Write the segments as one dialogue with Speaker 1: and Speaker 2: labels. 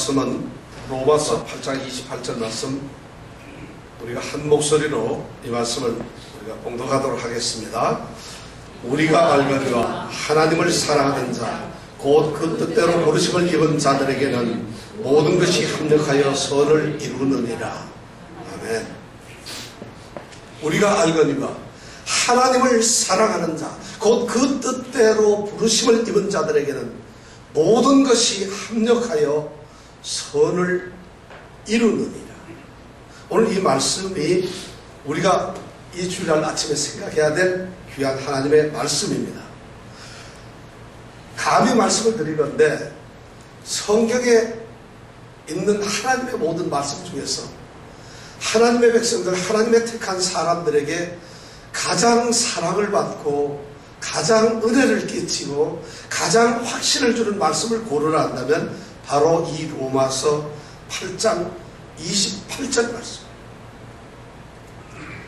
Speaker 1: 말씀은 로마서 8장 28절 말씀, 우리가 한 목소리로 이 말씀을 우리가 봉독하도록 하겠습니다. 우리가 알거니와 하나님을 사랑하는 자 곧 그 뜻대로 부르심을 입은 자들에게는 모든 것이 합력하여 선을 이루느니라. 아멘. 우리가 알거니와 하나님을 사랑하는 자 곧 그 뜻대로 부르심을 입은 자들에게는 모든 것이 합력하여 선을 이루느니라. 오늘 이 말씀이 우리가 이 주일날 아침에 생각해야 될 귀한 하나님의 말씀입니다. 감히 말씀을 드리건데 성경에 있는 하나님의 모든 말씀 중에서 하나님의 백성들, 하나님의 택한 사람들에게 가장 사랑을 받고 가장 은혜를 끼치고 가장 확신을 주는 말씀을 고르라 한다면 바로 이 로마서 8장 28절 말씀.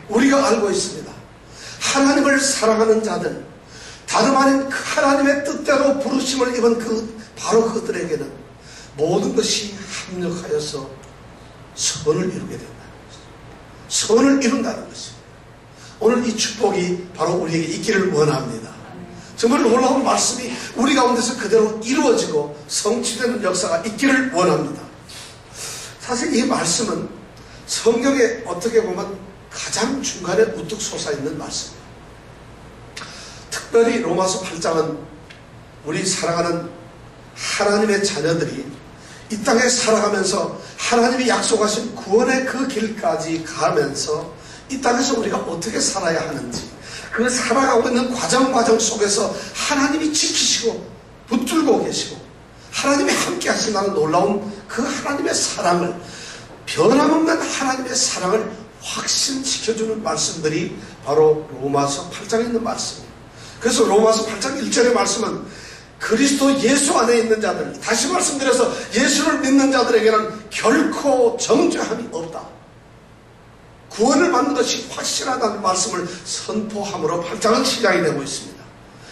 Speaker 1: 우리가 알고 있습니다. 하나님을 사랑하는 자들, 다름 아닌 하나님의 뜻대로 부르심을 입은 바로 그들에게는 모든 것이 합력하여서 선을 이루게 된다는 것입니다. 선을 이룬다는 것입니다. 오늘 이 축복이 바로 우리에게 있기를 원합니다. 정말 놀라운 말씀이 우리 가운데서 그대로 이루어지고 성취되는 역사가 있기를 원합니다. 사실 이 말씀은 성경에 어떻게 보면 가장 중간에 우뚝 솟아있는 말씀입니다. 특별히 로마서 8장은 우리 사랑하는 하나님의 자녀들이 이 땅에 살아가면서 하나님이 약속하신 구원의 그 길까지 가면서 이 땅에서 우리가 어떻게 살아야 하는지, 그 살아가고 있는 과정 속에서 하나님이 지키시고 붙들고 계시고 하나님이 함께 하신다는 놀라운 그 하나님의 사랑을, 변함없는 하나님의 사랑을 확신시켜주는 말씀들이 바로 로마서 8장에 있는 말씀입니다. 그래서 로마서 8장 1절의 말씀은 그리스도 예수 안에 있는 자들, 다시 말씀드려서 예수를 믿는 자들에게는 결코 정죄함이 없다, 구원을 받는 것이 확실하다는 말씀을 선포함으로 8장은 시작이 되고 있습니다.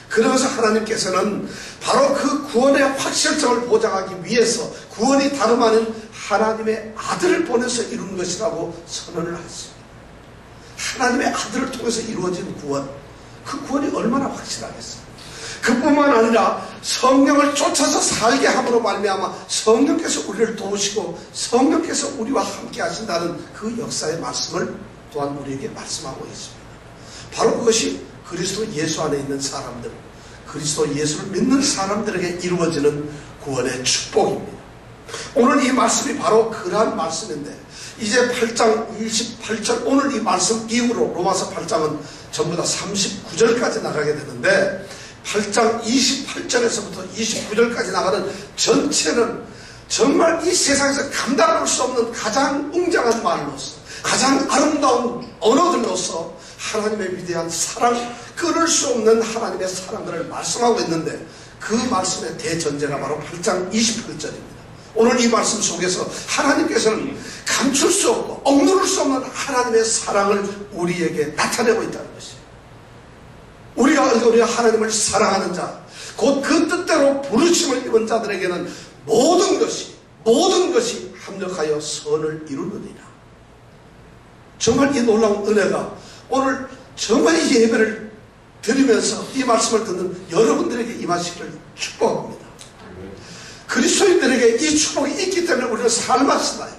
Speaker 1: 그러면서 하나님께서는 바로 그 구원의 확실성을 보장하기 위해서 구원이 다름 아닌 하나님의 아들을 보내서 이룬 것이라고 선언을 했습니다. 하나님의 아들을 통해서 이루어진 구원, 그 구원이 얼마나 확실하겠어요. 그뿐만 아니라 성령을 쫓아서 살게 함으로 말미암아 성령께서 우리를 도우시고 성령께서 우리와 함께 하신다는 그 역사의 말씀을 또한 우리에게 말씀하고 있습니다. 바로 그것이 그리스도 예수 안에 있는 사람들, 그리스도 예수를 믿는 사람들에게 이루어지는 구원의 축복입니다. 오늘 이 말씀이 바로 그러한 말씀인데, 이제 8장 28절 오늘 이 말씀 이후로 로마서 8장은 전부 다 39절까지 나가게 되는데, 8장 28절에서부터 29절까지 나가는 전체는 정말 이 세상에서 감당할 수 없는 가장 웅장한 말로서, 가장 아름다운 언어들로서 하나님의 위대한 사랑, 끊을 수 없는 하나님의 사랑들을 말씀하고 있는데, 그 말씀의 대전제가 바로 8장 28절입니다. 오늘 이 말씀 속에서 하나님께서는 감출 수 없고 억누를 수 없는 하나님의 사랑을 우리에게 나타내고 있다는 것이에요. 우리가 하나님을 사랑하는 자, 곧 그 뜻대로 부르심을 입은 자들에게는 모든 것이 합력하여 선을 이루느니라. 정말 이 놀라운 은혜가 오늘 정말 이 예배를 드리면서 이 말씀을 듣는 여러분들에게 임하시기를 축복합니다. 그리스도인들에게 이 축복이 있기 때문에 우리는 삶을 살아요.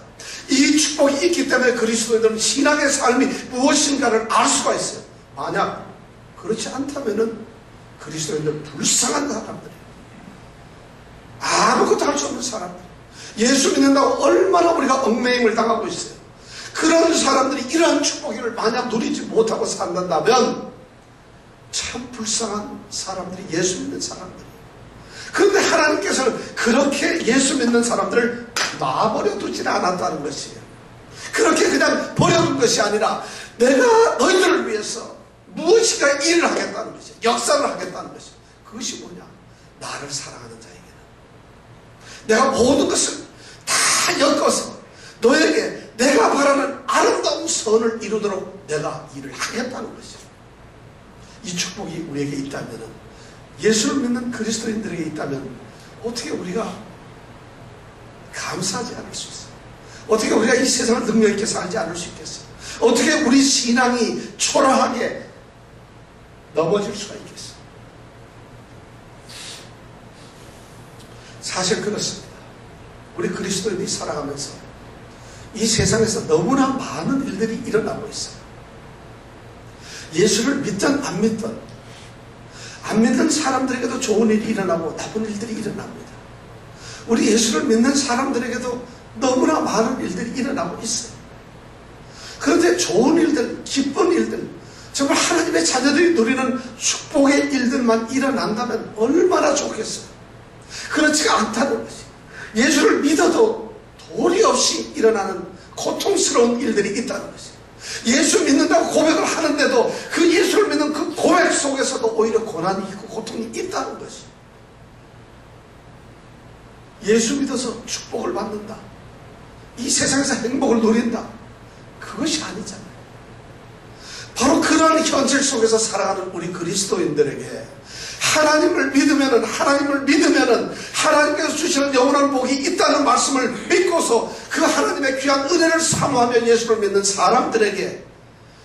Speaker 1: 이 축복이 있기 때문에 그리스도인들은 신앙의 삶이 무엇인가를 알 수가 있어요. 만약 그렇지 않다면은 그리스도인들 불쌍한 사람들이에요. 아무것도 할 수 없는 사람들. 예수 믿는다고 얼마나 우리가 얽매임을 당하고 있어요. 그런 사람들이 이러한 축복을 만약 누리지 못하고 산다면 참 불쌍한 사람들이 예수 믿는 사람들이에요. 그런데 하나님께서는 그렇게 예수 믿는 사람들을 놔버려 두지는 않았다는 것이에요. 그렇게 그냥 버려둔 것이 아니라 내가 너희들을 위해서 무엇인가 일을 하겠다는 것이에요. 역사를 하겠다는 것이에요. 그것이 뭐냐? 나를 사랑하는 자에게는 내가 모든 것을 다 엮어서 너에게 내가 바라는 아름다운 선을 이루도록 내가 일을 하겠다는 것이에요. 이 축복이 우리에게 있다면, 예수를 믿는 그리스도인들에게 있다면 어떻게 우리가 감사하지 않을 수 있어요. 어떻게 우리가 이 세상을 능력 있게 살지 않을 수 있겠어요? 어떻게 우리 신앙이 초라하게 넘어질 수가 있겠어요? 사실 그렇습니다. 우리 그리스도인이 살아가면서 이 세상에서 너무나 많은 일들이 일어나고 있어요. 예수를 믿든 안 믿든, 안 믿는 사람들에게도 좋은 일이 일어나고 나쁜 일들이 일어납니다. 우리 예수를 믿는 사람들에게도 너무나 많은 일들이 일어나고 있어요. 그런데 좋은 일들, 기쁜 일들, 정말 하나님의 자녀들이 누리는 축복의 일들만 일어난다면 얼마나 좋겠어요. 그렇지가 않다는 것이, 예수를 믿어도 도리 없이 일어나는 고통스러운 일들이 있다는 것이, 예수 믿는다고 고백을 하는데도 그 예수를 믿는 그 고백 속에서도 오히려 고난이 있고 고통이 있다는 것이, 예수 믿어서 축복을 받는다, 이 세상에서 행복을 누린다, 그것이 아니잖아요. 바로 그런 현실 속에서 살아가는 우리 그리스도인들에게 하나님을 믿으면은 하나님께서 주시는 영원한 복이 있다는 말씀을 믿고서 그 하나님의 귀한 은혜를 사모하며 예수를 믿는 사람들에게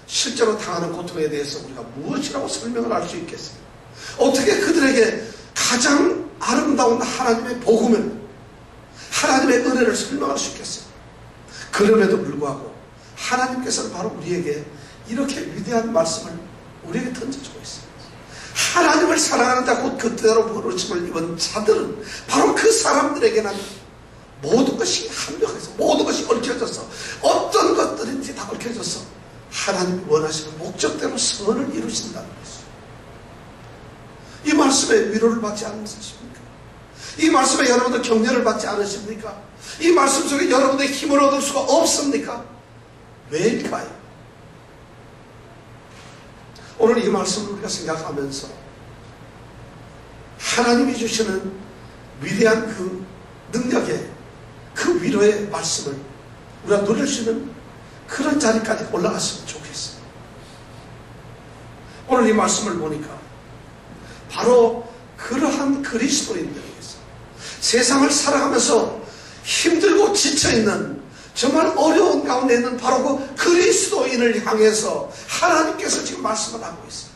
Speaker 1: 실제로 당하는 고통에 대해서 우리가 무엇이라고 설명을 할 수 있겠어요? 어떻게 그들에게 가장 아름다운 하나님의 복음을, 하나님의 은혜를 설명할 수 있겠어요? 그럼에도 불구하고 하나님께서는 바로 우리에게 이렇게 위대한 말씀을 우리에게 던져주고 있어요. 하나님을 사랑하는 자, 곧 그대로 부르심을 입은 자들은 바로 그 사람들에게는 모든 것이 합력해서, 모든 것이 얽혀져서, 어떤 것들인지 다 얽혀져서 하나님이 원하시는 목적대로 선을 이루신다는 것이죠. 이 말씀에 위로를 받지 않으십니까? 이 말씀에 여러분들 격려를 받지 않으십니까? 이 말씀 속에 여러분들의 힘을 얻을 수가 없습니까? 왜일까요? 오늘 이 말씀을 우리가 생각하면서 하나님이 주시는 위대한 그 능력의, 그 위로의 말씀을 우리가 누릴 수 있는 그런 자리까지 올라갔으면 좋겠어요. 오늘 이 말씀을 보니까 바로 그러한 그리스도인들에게서, 세상을 살아가면서 힘들고 지쳐있는, 정말 어려운 가운데 있는 바로 그 그리스도인을 향해서 하나님께서 지금 말씀을 하고 있어요.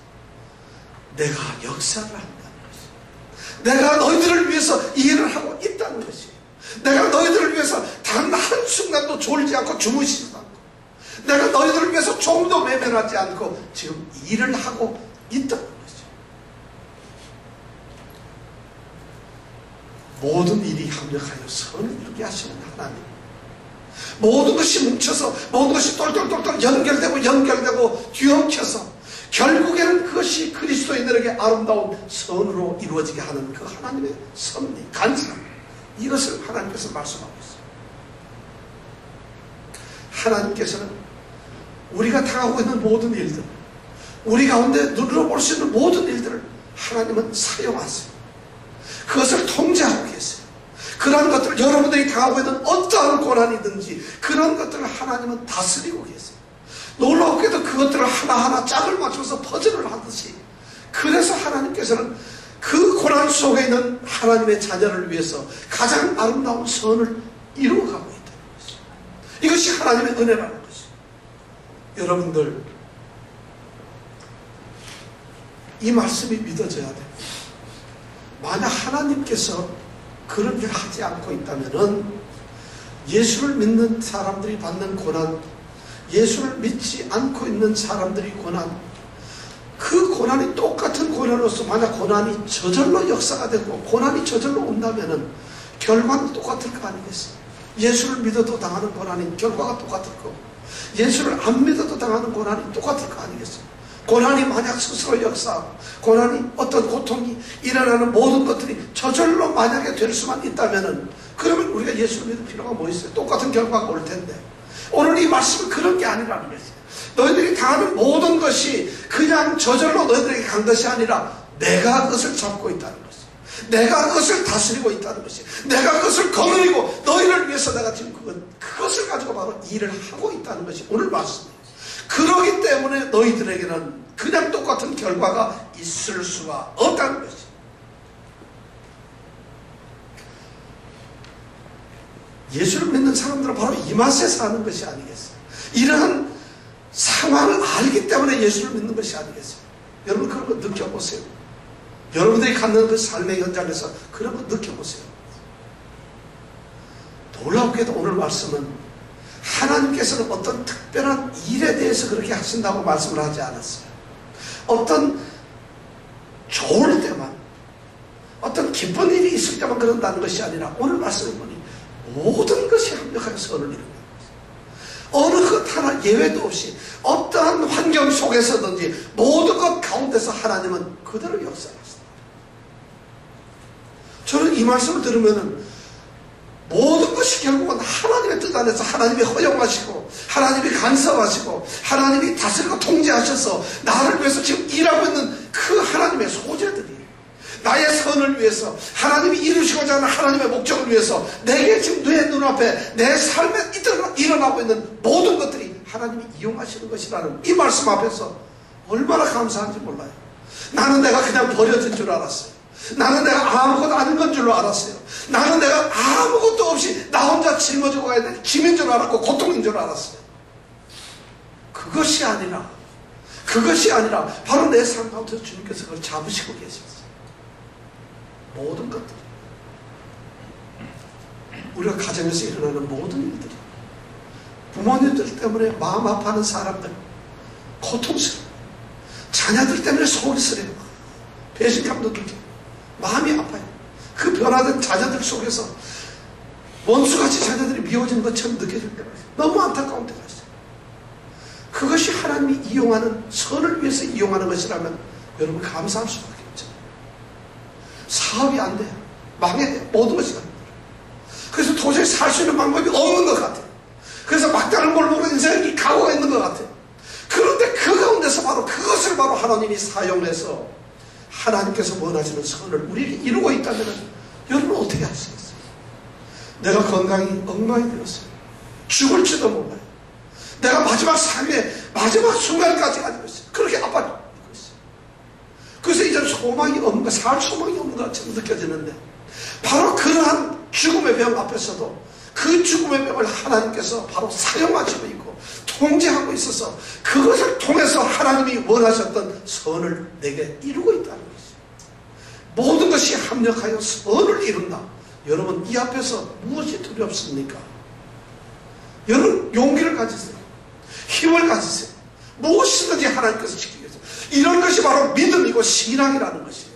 Speaker 1: 내가 역사를 한다는 것이, 내가 너희들을 위해서 이 일을 하고 있다는 것이, 내가 너희들을 위해서 단 한순간도 졸지 않고 주무시지도 않고, 내가 너희들을 위해서 좀도 외면하지 않고 지금 일을 하고 있다는 것이, 모든 일이 합력하여 선을 이루게 하시는 하나님, 모든 것이 뭉쳐서, 모든 것이 똘똘똘똘 연결되고 뒤엉켜서 결국에는 그것이 그리스도인들에게 아름다운 선으로 이루어지게 하는 그 하나님의 섭리, 간섭, 이것을 하나님께서 말씀하고 있어요. 하나님께서는 우리가 당하고 있는 모든 일들, 우리 가운데 눈으로 볼 수 있는 모든 일들을 하나님은 사용하세요. 그것을 통제하고 계세요. 그런 것들을, 여러분들이 당하고 있는 어떠한 고난이든지 그런 것들을 하나님은 다스리고 계세요. 놀랍게도 그것들을 하나하나 짝을 맞춰서 퍼즐을 하듯이, 그래서 하나님께서는 그 고난 속에 있는 하나님의 자녀를 위해서 가장 아름다운 선을 이루어가고 있다는 것이죠. 이것이 하나님의 은혜라는 것이죠. 여러분들, 이 말씀이 믿어져야 됩니다. 만약 하나님께서 그런 일을 하지 않고 있다면은 예수를 믿는 사람들이 받는 고난, 예수를 믿지 않고 있는 사람들이 고난, 그 고난이 똑같은 고난으로서 만약 고난이 저절로 역사가 되고 고난이 저절로 온다면은 결과는 똑같을 거 아니겠어요? 예수를 믿어도 당하는 고난이 결과가 똑같을 거고, 예수를 안 믿어도 당하는 고난이 똑같을 거 아니겠어요? 고난이 만약 스스로 역사하고, 고난이 어떤 고통이 일어나는 모든 것들이 저절로 만약에 될 수만 있다면은, 그러면 우리가 예수를 믿을 필요가 뭐 있어요? 똑같은 결과가 올 텐데. 오늘 이 말씀은 그런 게 아니라는 것이에요. 너희들이 당하는 모든 것이 그냥 저절로 너희들에게 간 것이 아니라 내가 그것을 잡고 있다는 것이에요. 내가 그것을 다스리고 있다는 것이에요. 내가 그것을 거느리고 너희를 위해서 내가 지금 그것을 가지고 바로 일을 하고 있다는 것이 오늘 말씀이에요. 그러기 때문에 너희들에게는 그냥 똑같은 결과가 있을 수가 없다는 것이에요. 예수를 믿는 사람들은 바로 이 맛에 사는 것이 아니겠어요? 이러한 상황을 알기 때문에 예수를 믿는 것이 아니겠어요? 여러분 그런 거 느껴보세요. 여러분들이 갖는 그 삶의 현장에서 그런 거 느껴보세요. 놀랍게도 오늘 말씀은 하나님께서는 어떤 특별한 일에 대해서 그렇게 하신다고 말씀을 하지 않았어요. 어떤 좋을 때만, 어떤 기쁜 일이 있을 때만 그런다는 것이 아니라 오늘 말씀을 보니 모든 것이 합력하여 선을 이루는 거예요. 어느 것 하나 예외도 없이 어떠한 환경 속에서든지 모든 것 가운데서 하나님은 그대로 역사하셨습니다. 저는 이 말씀을 들으면은 모든 것이 결국은 하나님의 뜻 안에서 하나님이 허용하시고 하나님이 간섭하시고 하나님이 다스리고 통제하셔서 나를 위해서 지금 일하고 있는 그 하나님의 소재들이 나의 선을 위해서 하나님이 이루시고자 하는 하나님의 목적을 위해서 내게 지금 내 눈앞에 내 삶에 일어나고 있는 모든 것들이 하나님이 이용하시는 것이라는 이 말씀 앞에서 얼마나 감사한지 몰라요. 나는 내가 그냥 버려진 줄 알았어요. 나는 내가 아무것도 아닌 건 줄로 알았어요. 나는 내가 아무것도 없이 나 혼자 짊어지고 가야 될 짐인 줄 알았고 고통인 줄 알았어요. 그것이 아니라 바로 내 삶 가운데 주님께서 그걸 잡으시고 계셨어요. 모든 것들, 우리가 가정에서 일어나는 모든 일들이, 부모님들 때문에 마음 아파하는 사람들, 고통스러워, 자녀들 때문에 속이 쓰려고 배신감도 들고 마음이 아파요. 그 변화된 자녀들 속에서 원수같이 자녀들이 미워지는 것처럼 느껴질 때가 있어요. 너무 안타까운 때가 있어요. 그것이 하나님이 이용하는, 선을 위해서 이용하는 것이라면 여러분 감사할 수밖에 없죠. 사업이 안 돼요. 망해요. 모든 것이 안 돼요. 그래서 도저히 살 수 있는 방법이 없는 것 같아요. 그래서 막다른 골목으로 인생이 가고 있는 것 같아요. 그런데 그 가운데서 바로 그것을 바로 하나님이 사용해서 하나님께서 원하시는 선을 우리에게 이루고 있다면 여러분 어떻게 하시겠어요? 내가 건강이 엉망이 되었어요. 죽을지도 몰라요. 내가 마지막 삶의 마지막 순간까지 가지고 있어요. 그렇게 아파지고 있어요. 그래서 이제 소망이 없는 것, 살 소망이 없는 것처럼 느껴지는데 바로 그러한 죽음의 병 앞에서도 그 죽음의 병을 하나님께서 바로 사용하시고 있고 통제하고 있어서 그것을 통해서 하나님이 원하셨던 선을 내게 이루고 있다는 것이죠. 모든 것이 합력하여 선을 이룬다. 여러분 이 앞에서 무엇이 두렵습니까? 여러분 용기를 가지세요. 힘을 가지세요. 무엇이든지 하나님께서 지키겠어요. 이런 것이 바로 믿음이고 신앙이라는 것이에요.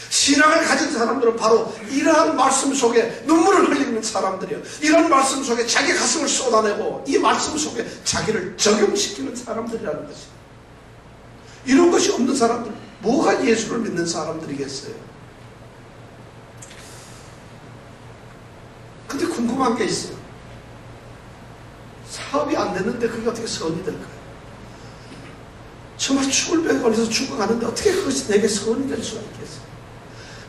Speaker 1: 신앙을 가진 사람들은 바로 이러한 말씀 속에 눈물을 흘리는 사람들이에요. 이런 말씀 속에 자기 가슴을 쏟아내고 이 말씀 속에 자기를 적용시키는 사람들이라는 것이에요. 이런 것이 없는 사람들, 뭐가 예수를 믿는 사람들이겠어요? 근데 궁금한 게 있어요. 사업이 안 됐는데 그게 어떻게 선이 될까요? 정말 죽을 병에 걸려서 죽어가는데 어떻게 그것이 내게 선이 될 수가 있겠어요?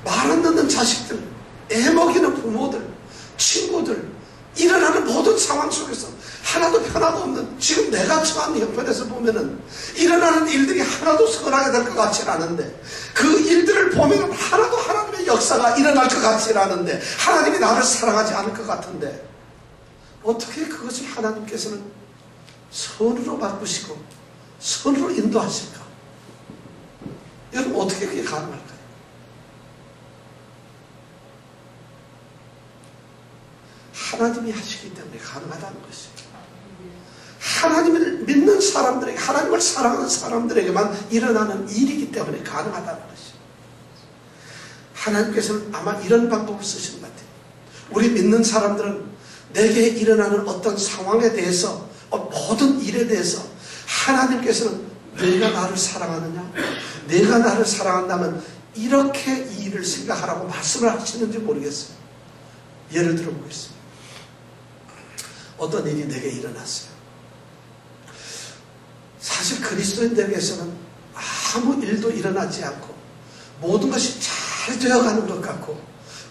Speaker 1: 말 안 듣는 자식들, 애 먹이는 부모들, 친구들, 일어나는 모든 상황 속에서 하나도 변화가 없는, 지금 내가 처한 형편에서 보면은 일어나는 일들이 하나도 선하게 될 것 같지는 않은데 그 일들을 보면은 하나도 하나님의 역사가 일어날 것 같지는 않은데 하나님이 나를 사랑하지 않을 것 같은데 어떻게 그것을 하나님께서는 선으로 바꾸시고 선으로 인도하실까? 여러분 어떻게 그게 가능할까요? 하나님이 하시기 때문에 가능하다는 것이에요. 하나님을 믿는 사람들에게, 하나님을 사랑하는 사람들에게만 일어나는 일이기 때문에 가능하다는 것이에요. 하나님께서는 아마 이런 방법을 쓰시는 것 같아요. 우리 믿는 사람들은 내게 일어나는 어떤 상황에 대해서, 모든 일에 대해서 하나님께서는 내가 나를 사랑하느냐? 내가 나를 사랑한다면 이렇게 이 일을 생각하라고 말씀을 하시는지 모르겠어요. 예를 들어보겠습니다. 어떤 일이 내게 일어났어요. 사실 그리스도인들에게서는 아무 일도 일어나지 않고 모든 것이 잘 되어가는 것 같고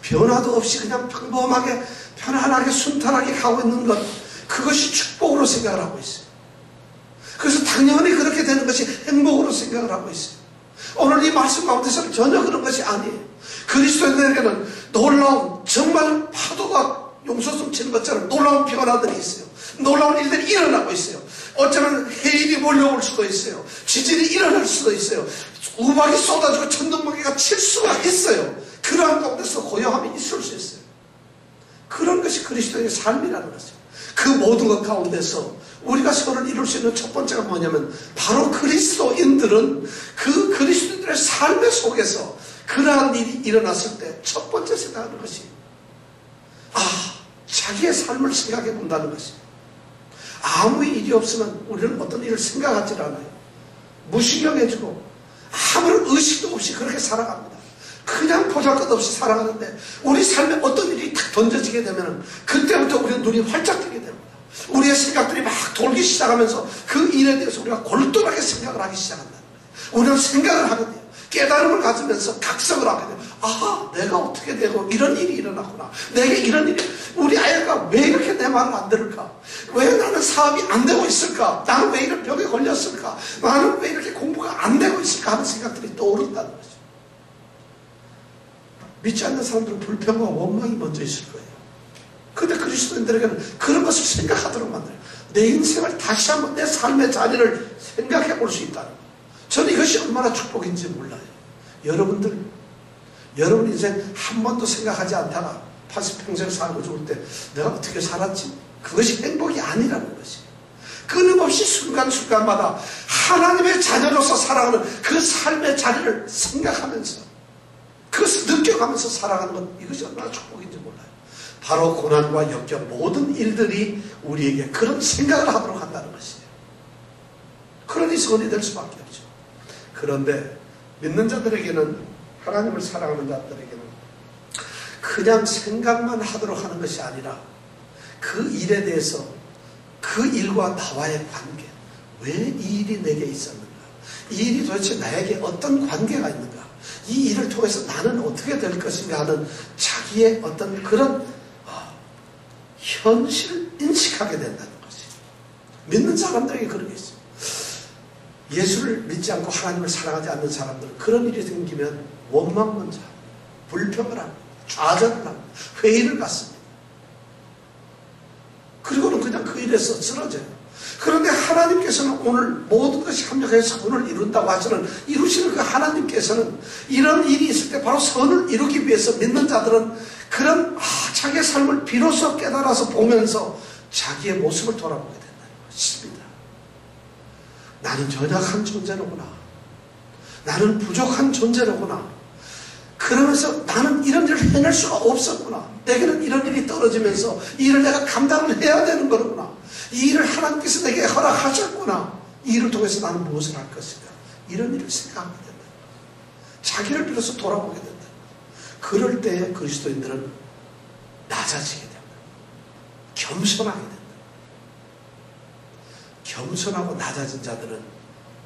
Speaker 1: 변화도 없이 그냥 평범하게 편안하게 순탄하게 가고 있는 것, 그것이 축복으로 생각을 하고 있어요. 그래서 당연히 그렇게 되는 것이 행복으로 생각을 하고 있어요. 오늘 이 말씀 가운데서는 전혀 그런 것이 아니에요. 그리스도인들에게는 놀라운, 정말 파도가 용솟음 치는 것처럼 놀라운 변화들이 있어요. 놀라운 일들이 일어나고 있어요. 어쩌면 해일이 몰려올 수도 있어요. 지진이 일어날 수도 있어요. 우박이 쏟아지고 천둥번개가 칠 수가 있어요. 그러한 가운데서 고요함이 있을 수 있어요. 그런 것이 그리스도의 삶이라는 것이죠. 그 모든 것 가운데서 우리가 서로를 이룰 수 있는 첫 번째가 뭐냐면 바로 그리스도인들은 그 그리스도인들의 삶의 속에서 그러한 일이 일어났을 때 첫 번째 생각하는 것이 자기의 삶을 생각해 본다는 것입니다. 아무 일이 없으면 우리는 어떤 일을 생각하지 않아요. 무신경해지고 아무런 의식도 없이 그렇게 살아갑니다. 그냥 보잘것없이 살아가는데 우리 삶에 어떤 일이 탁 던져지게 되면 그때부터 우리는 눈이 활짝 뜨게 됩니다. 우리의 생각들이 막 돌기 시작하면서 그 일에 대해서 우리가 골똘하게 생각을 하기 시작한다는 거예요. 우리는 생각을 하게 돼요. 깨달음을 가지면서 각성을 하게 돼요. 내가 어떻게 되고 이런 일이 일어났구나. 내게 이런 일이, 우리 아이가 왜 이렇게 내 말을 안 들을까? 왜 나는 사업이 안 되고 있을까? 나는 왜 이런 병에 걸렸을까? 나는 왜 이렇게 공부가 안 되고 있을까? 하는 생각들이 떠오른다는 거죠. 믿지 않는 사람들은 불평과 원망이 먼저 있을 거예요. 근데 그리스도인들에게는 그런 것을 생각하도록 만들어요. 내 인생을 다시 한번 내 삶의 자리를 생각해 볼 수 있다는 거예요. 저는 이것이 얼마나 축복인지 몰라요. 여러분 인생 한 번도 생각하지 않다가 80평생 살고 죽을 때 내가 어떻게 살았지? 그것이 행복이 아니라는 것이에요. 끊임없이 순간순간마다 하나님의 자녀로서 살아가는 그 삶의 자리를 생각하면서 그것을 느껴가면서 살아가는 것, 이것이 얼마나 축복인지 몰라요. 바로 고난과 역경 모든 일들이 우리에게 그런 생각을 하도록 한다는 것이에요. 그러니 선이 될 수밖에 없죠. 그런데 믿는 자들에게는, 하나님을 사랑하는 자들에게는 그냥 생각만 하도록 하는 것이 아니라 그 일에 대해서 그 일과 나와의 관계, 왜 이 일이 내게 있었는가, 이 일이 도대체 나에게 어떤 관계가 있는가, 이 일을 통해서 나는 어떻게 될 것인가 하는 자기의 어떤 그런 현실을 인식하게 된다는 것이, 믿는 사람들에게 그런 게 있어요. 예수를 믿지 않고 하나님을 사랑하지 않는 사람들은 그런 일이 생기면 원망 먼저 합니다. 불평을 합니다. 좌절을 합니다. 회의를 갖습니다. 그리고는 그냥 그 일에서 쓰러져요. 그런데 하나님께서는 오늘 모든 것이 합력해서 선을 이룬다고 하시는, 이루시는 그 하나님께서는 이런 일이 있을 때 바로 선을 이루기 위해서 믿는 자들은 그런 자기의 삶을 비로소 깨달아서 보면서 자기의 모습을 돌아보게 된다는 것입니다. 나는 연약한 존재로구나. 나는 부족한 존재로구나. 그러면서 나는 이런 일을 해낼 수가 없었구나. 내게는 이런 일이 떨어지면서 이 일을 내가 감당을 해야 되는 거구나. 이 일을 하나님께서 내게 허락하셨구나. 이 일을 통해서 나는 무엇을 할 것인가. 이런 일을 생각하게 된다. 자기를 비로소 돌아보게 된다. 그럴 때 그리스도인들은 낮아지게 된다. 겸손하게 된다. 겸손하고 낮아진 자들은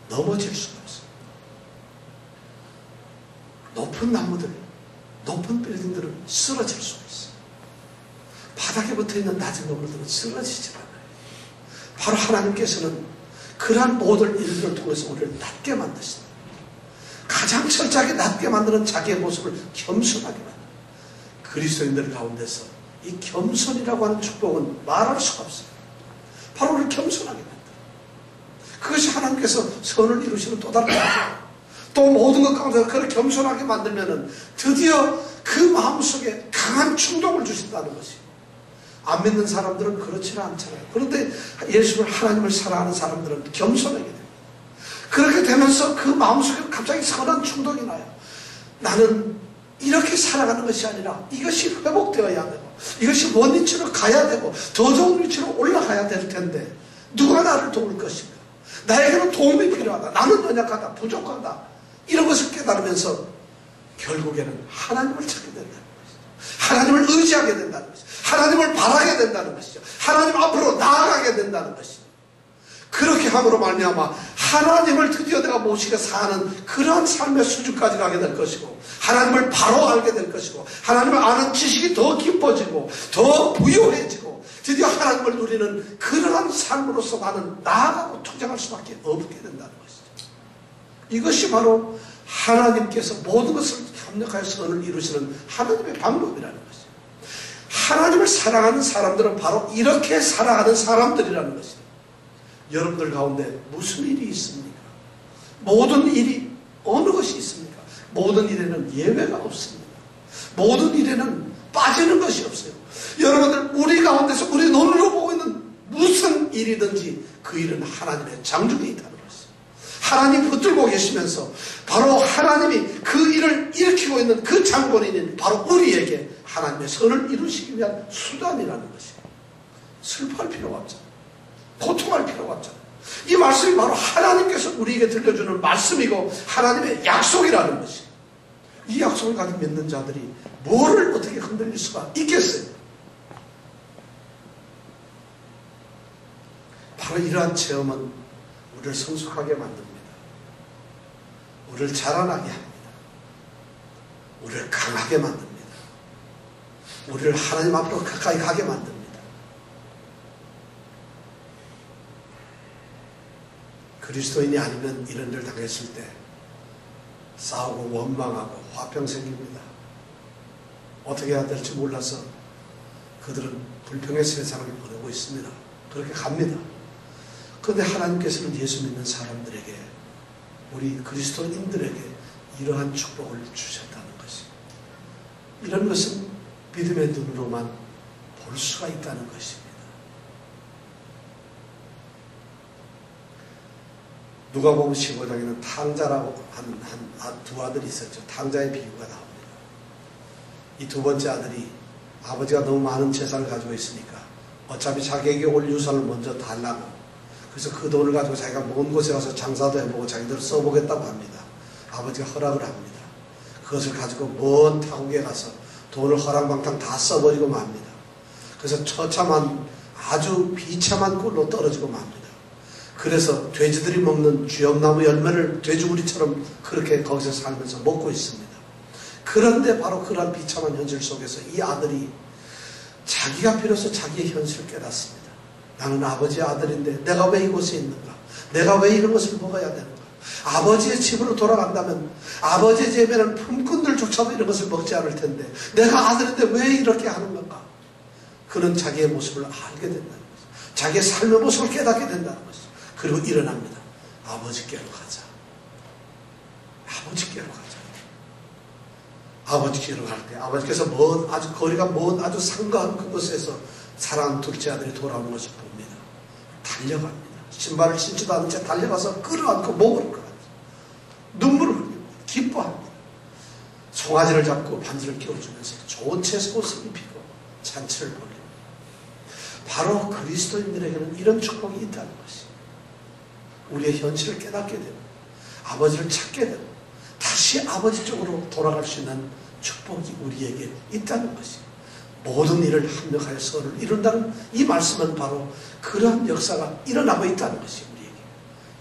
Speaker 1: 넘어질 수가 없습니다. 높은 나무들, 높은 빌딩들은 쓰러질 수가 있어요. 바닥에 붙어있는 낮은 건물들은 쓰러지지 않아요. 바로 하나님께서는 그러한 모든 일들을 통해서 우리를 낮게 만드신다. 가장 철저하게 낮게 만드는 자기의 모습을 겸손하게 만든다. 그리스도인들 가운데서 이 겸손이라고 하는 축복은 말할 수가 없어요. 바로 우리를 겸손하게 만든다. 그것이 하나님께서 선을 이루시는 또 다른 거예요. 또 모든 것 가운데 그를 겸손하게 만들면은 드디어 그 마음속에 강한 충동을 주신다는 것이. 안 믿는 사람들은 그렇지는 않잖아요. 그런데 예수를, 하나님을 사랑하는 사람들은 겸손하게 됩니다. 그렇게 되면서 그 마음속에 갑자기 선한 충동이 나요. 나는 이렇게 살아가는 것이 아니라 이것이 회복되어야 되고, 이것이 원위치로 가야 되고, 더 좋은 위치로 올라가야 될 텐데 누가 나를 도울 것인가? 나에게는 도움이 필요하다. 나는 연약하다. 부족하다. 이런 것을 깨달으면서 결국에는 하나님을 찾게 된다는 것이죠. 하나님을 의지하게 된다는 것이죠. 하나님을 바라게 된다는 것이죠. 하나님 앞으로 나아가게 된다는 것이죠. 그렇게 함으로 말미암아 하나님을 드디어 내가 모시게 사는 그러한 삶의 수준까지 가게 될 것이고, 하나님을 바로 알게 될 것이고, 하나님을 아는 지식이 더 깊어지고 더 부유해지고 드디어 하나님을 누리는 그러한 삶으로서 나는 나아가고 투쟁할 수밖에 없게 된다는 것이죠. 이것이 바로 하나님께서 모든 것을 협력하여 선을 이루시는 하나님의 방법이라는 것이죠. 하나님을 사랑하는 사람들은 바로 이렇게 살아가는 사람들이라는 것이다. 여러분들 가운데 무슨 일이 있습니까? 모든 일이 어느 것이 있습니까? 모든 일에는 예외가 없습니다. 모든 일에는 빠지는 것이 없어요. 여러분들, 우리 가운데서 우리 눈으로 보고 있는 무슨 일이든지 그 일은 하나님의 장중에 있다는 것이죠. 하나님 붙들고 계시면서 바로 하나님이 그 일을 일으키고 있는 그 장본인인 바로 우리에게 하나님의 선을 이루시기 위한 수단이라는 것이에요. 슬퍼할 필요가 없잖아요. 고통할 필요가 없잖아요. 이 말씀이 바로 하나님께서 우리에게 들려주는 말씀이고 하나님의 약속이라는 것이에요. 이 약속을 가지고 믿는 자들이 뭐를 어떻게 흔들릴 수가 있겠어요? 바로 이러한 체험은 우리를 성숙하게 만듭니다. 우리를 자라나게 합니다. 우리를 강하게 만듭니다. 우리를 하나님 앞으로 가까이 가게 만듭니다. 그리스도인이 아니면 이런 일을 당했을 때 싸우고 원망하고 화평 생깁니다. 어떻게 해야 될지 몰라서 그들은 불평의 세상을 보내고 있습니다. 그렇게 갑니다. 그런데 하나님께서는 예수 믿는 사람들에게, 우리 그리스도인들에게 이러한 축복을 주셨다는 것이, 이런 것은 믿음의 눈으로만 볼 수가 있다는 것입니다. 누가복음 15장에는 탕자라고 두 아들이 있었죠. 탕자의 비유가 나옵니다. 이 두 번째 아들이 아버지가 너무 많은 재산을 가지고 있으니까 어차피 자기에게 올 유산을 먼저 달라고, 그래서 그 돈을 가지고 자기가 먼 곳에 가서 장사도 해보고 자기대로 써보겠다고 합니다. 아버지가 허락을 합니다. 그것을 가지고 먼 타국에 가서 돈을 허랑방탕 다 써버리고 맙니다. 그래서 처참한, 아주 비참한 꼴로 떨어지고 맙니다. 그래서 돼지들이 먹는 쥐엄나무 열매를 돼지우리처럼 그렇게 거기서 살면서 먹고 있습니다. 그런데 바로 그런 비참한 현실 속에서 이 아들이 자기가 비로소 자기의 현실을 깨닫습니다. 나는 아버지의 아들인데 내가 왜 이곳에 있는가? 내가 왜 이런 것을 먹어야 되는가? 아버지의 집으로 돌아간다면 아버지의 집에는 품꾼들조차도 이런 것을 먹지 않을 텐데 내가 아들인데 왜 이렇게 하는 건가? 그는 자기의 모습을 알게 된다는 것이죠. 자기의 삶의 모습을 깨닫게 된다는 것이죠. 그리고 일어납니다. 아버지께로 가자. 아버지께로 가자. 아버지께로 갈 때 아버지께서 아주 거리가 먼 아주 상가한 그곳에서 사랑하는 둘째 아들이 돌아오는 것을 봅니다. 달려갑니다. 신발을 신지도 않은 채 달려가서 끌어안고 목을 끌어안고 눈물을 흘립니다. 기뻐합니다. 송아지를 잡고 반지를 끼워주면서 좋은 채소 옷을 입히고 잔치를 벌립니다. 바로 그리스도인들에게는 이런 축복이 있다는 것이, 우리의 현실을 깨닫게 되고 아버지를 찾게 되고 다시 아버지 쪽으로 돌아갈 수 있는 축복이 우리에게 있다는 것이, 모든 일을 합력하여 선을 이룬다는 이 말씀은 바로 그러한 역사가 일어나고 있다는 것이 우리에게,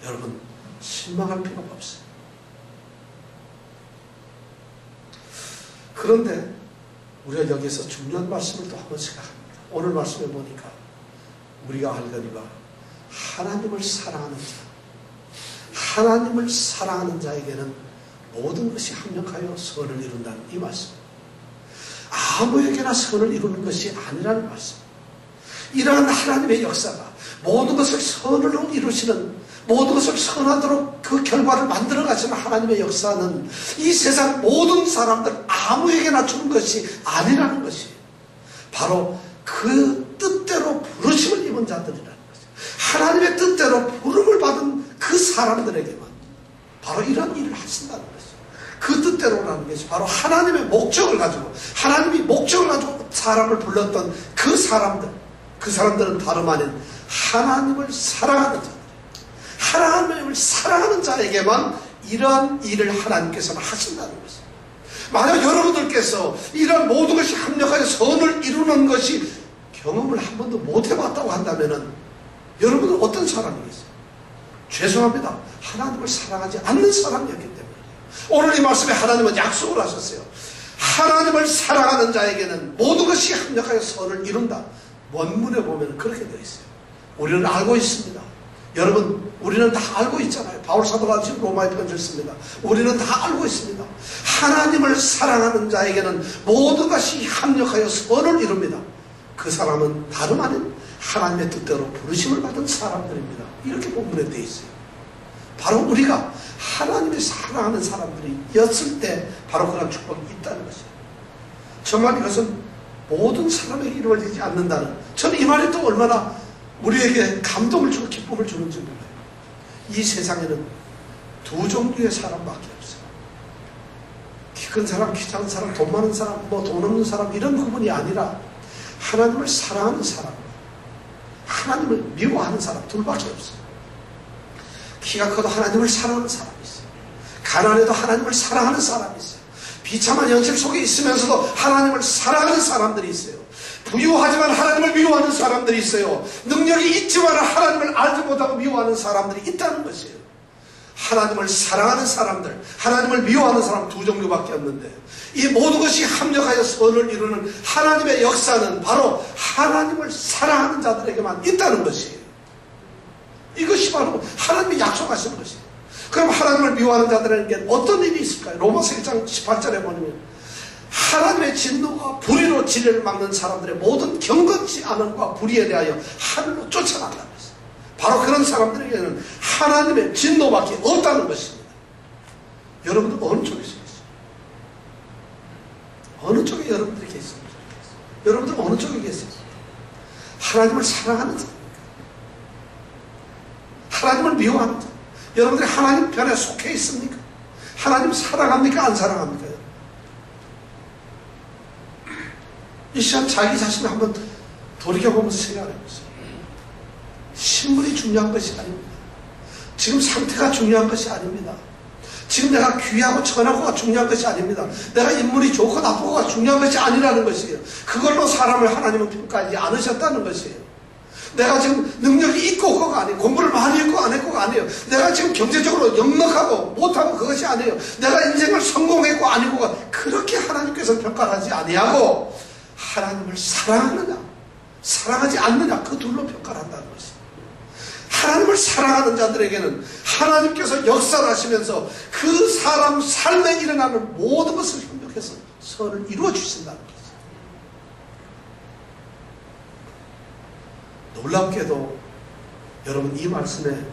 Speaker 1: 여러분 실망할 필요가 없어요. 그런데 우리가 여기서 중요한 말씀을 또 한 번 생각합니다. 오늘 말씀에 보니까 우리가 알거니와 하나님을 사랑하는 자, 하나님을 사랑하는 자에게는 모든 것이 합력하여 선을 이룬다는 이 말씀. 아무에게나 선을 이루는 것이 아니라는 말씀. 이러한 하나님의 역사가 모든 것을 선으로 이루시는, 모든 것을 선하도록 그 결과를 만들어 가시는 하나님의 역사는 이 세상 모든 사람들 아무에게나 주는 것이 아니라는 것이, 바로 그 뜻대로 부르심을 입은 자들이라는 것이, 하나님의 뜻대로 부름을 받은 그 사람들에게만 바로 이런 일을 하신다는 것이, 그 뜻대로라는 것이 바로 하나님의 목적을 가지고, 하나님이 목적을 가지고 사람을 불렀던 그 사람들, 그 사람들은 다름 아닌 하나님을 사랑하는 자들, 하나님을 사랑하는 자에게만 이러한 일을 하나님께서는 하신다는 것입니다. 만약 여러분들께서 이런 모든 것이 합력하여 선을 이루는 것이 경험을 한 번도 못 해봤다고 한다면 여러분은 어떤 사람이겠어요? 죄송합니다. 하나님을 사랑하지 않는 사람이었기 때문에. 오늘 이 말씀에 하나님은 약속을 하셨어요. 하나님을 사랑하는 자에게는 모든 것이 합력하여 선을 이룬다. 원문에 보면 그렇게 되어 있어요. 우리는 알고 있습니다. 여러분, 우리는 다 알고 있잖아요. 바울 사도가 지금 로마에 편지를 씁니다. 우리는 다 알고 있습니다. 하나님을 사랑하는 자에게는 모든 것이 합력하여 선을 이룹니다. 그 사람은 다름 아닌 하나님의 뜻대로 부르심을 받은 사람들입니다. 이렇게 본문에 되어 있어요. 바로 우리가 하나님의 사랑하는 사람들이었을 때 바로 그런 축복이 있다는 것이에요. 정말 이것은 모든 사람에게 이루어지지 않는다는, 저는 이 말이 또 얼마나 우리에게 감동을 주고 기쁨을 주는지 몰라요. 이 세상에는 두 종류의 사람밖에 없어요. 키 큰 사람, 키 작은 사람, 돈 많은 사람, 뭐 돈 없는 사람, 이런 구분이 아니라 하나님을 사랑하는 사람, 하나님을 미워하는 사람 둘밖에 없어요. 키가 커도 하나님을 사랑하는 사람이 있어요. 가난해도 하나님을 사랑하는 사람이 있어요. 비참한 현실 속에 있으면서도 하나님을 사랑하는 사람들이 있어요. 부유하지만 하나님을 미워하는 사람들이 있어요. 능력이 있지만 하나님을 알지 못하고 미워하는 사람들이 있다는 것이에요. 하나님을 사랑하는 사람들, 하나님을 미워하는 사람 두 종류밖에 없는데, 이 모든 것이 합력하여 선을 이루는 하나님의 역사는 바로 하나님을 사랑하는 자들에게만 있다는 것이에요. 이것이 바로 하나님이 약속하시는 것이에요. 그럼 하나님을 미워하는 자들에게 어떤 일이 있을까요? 로마서 1장 18절에 보면 하나님의 진노와 불의로 진리를 막는 사람들의 모든 경건치 않음과 불의에 대하여 하늘로 쫓아간다는 것이에요. 바로 그런 사람들에게는 하나님의 진노밖에 없다는 것입니다. 여러분들 어느 쪽에 있어요? 어느 쪽에 여러분들이 계십니까? 여러분들 어느 쪽에 계세요? 하나님을 사랑하는 자입니까? 하나님을 미워하는 자? 여러분들이 하나님 편에 속해 있습니까? 하나님 사랑합니까? 안 사랑합니까? 이 시간 자기 자신을 한번 돌이켜보면서 생각해보세요. 신분이 중요한 것이 아닙니다. 지금 상태가 중요한 것이 아닙니다. 지금 내가 귀하고 천하고가 중요한 것이 아닙니다. 내가 인물이 좋고 나쁘고가 중요한 것이 아니라는 것이에요. 그걸로 사람을 하나님은 평가하지 않으셨다는 것이에요. 내가 지금 능력이 있고 없고가 아니에요. 공부를 많이 했고 안 했고가 아니에요. 내가 지금 경제적으로 넉넉하고 못하고 그것이 아니에요. 내가 인생을 성공했고 아니고가 그렇게 하나님께서 평가를 하지 아니하고 하나님을 사랑하느냐 사랑하지 않느냐 그 둘로 평가를 한다는 것이에요. 하나님을 사랑하는 자들에게는 하나님께서 역사를 하시면서 그 사람 삶에 일어나는 모든 것을 협력해서 선을 이루어 주신다는 것이에요. 놀랍게도 여러분 이 말씀에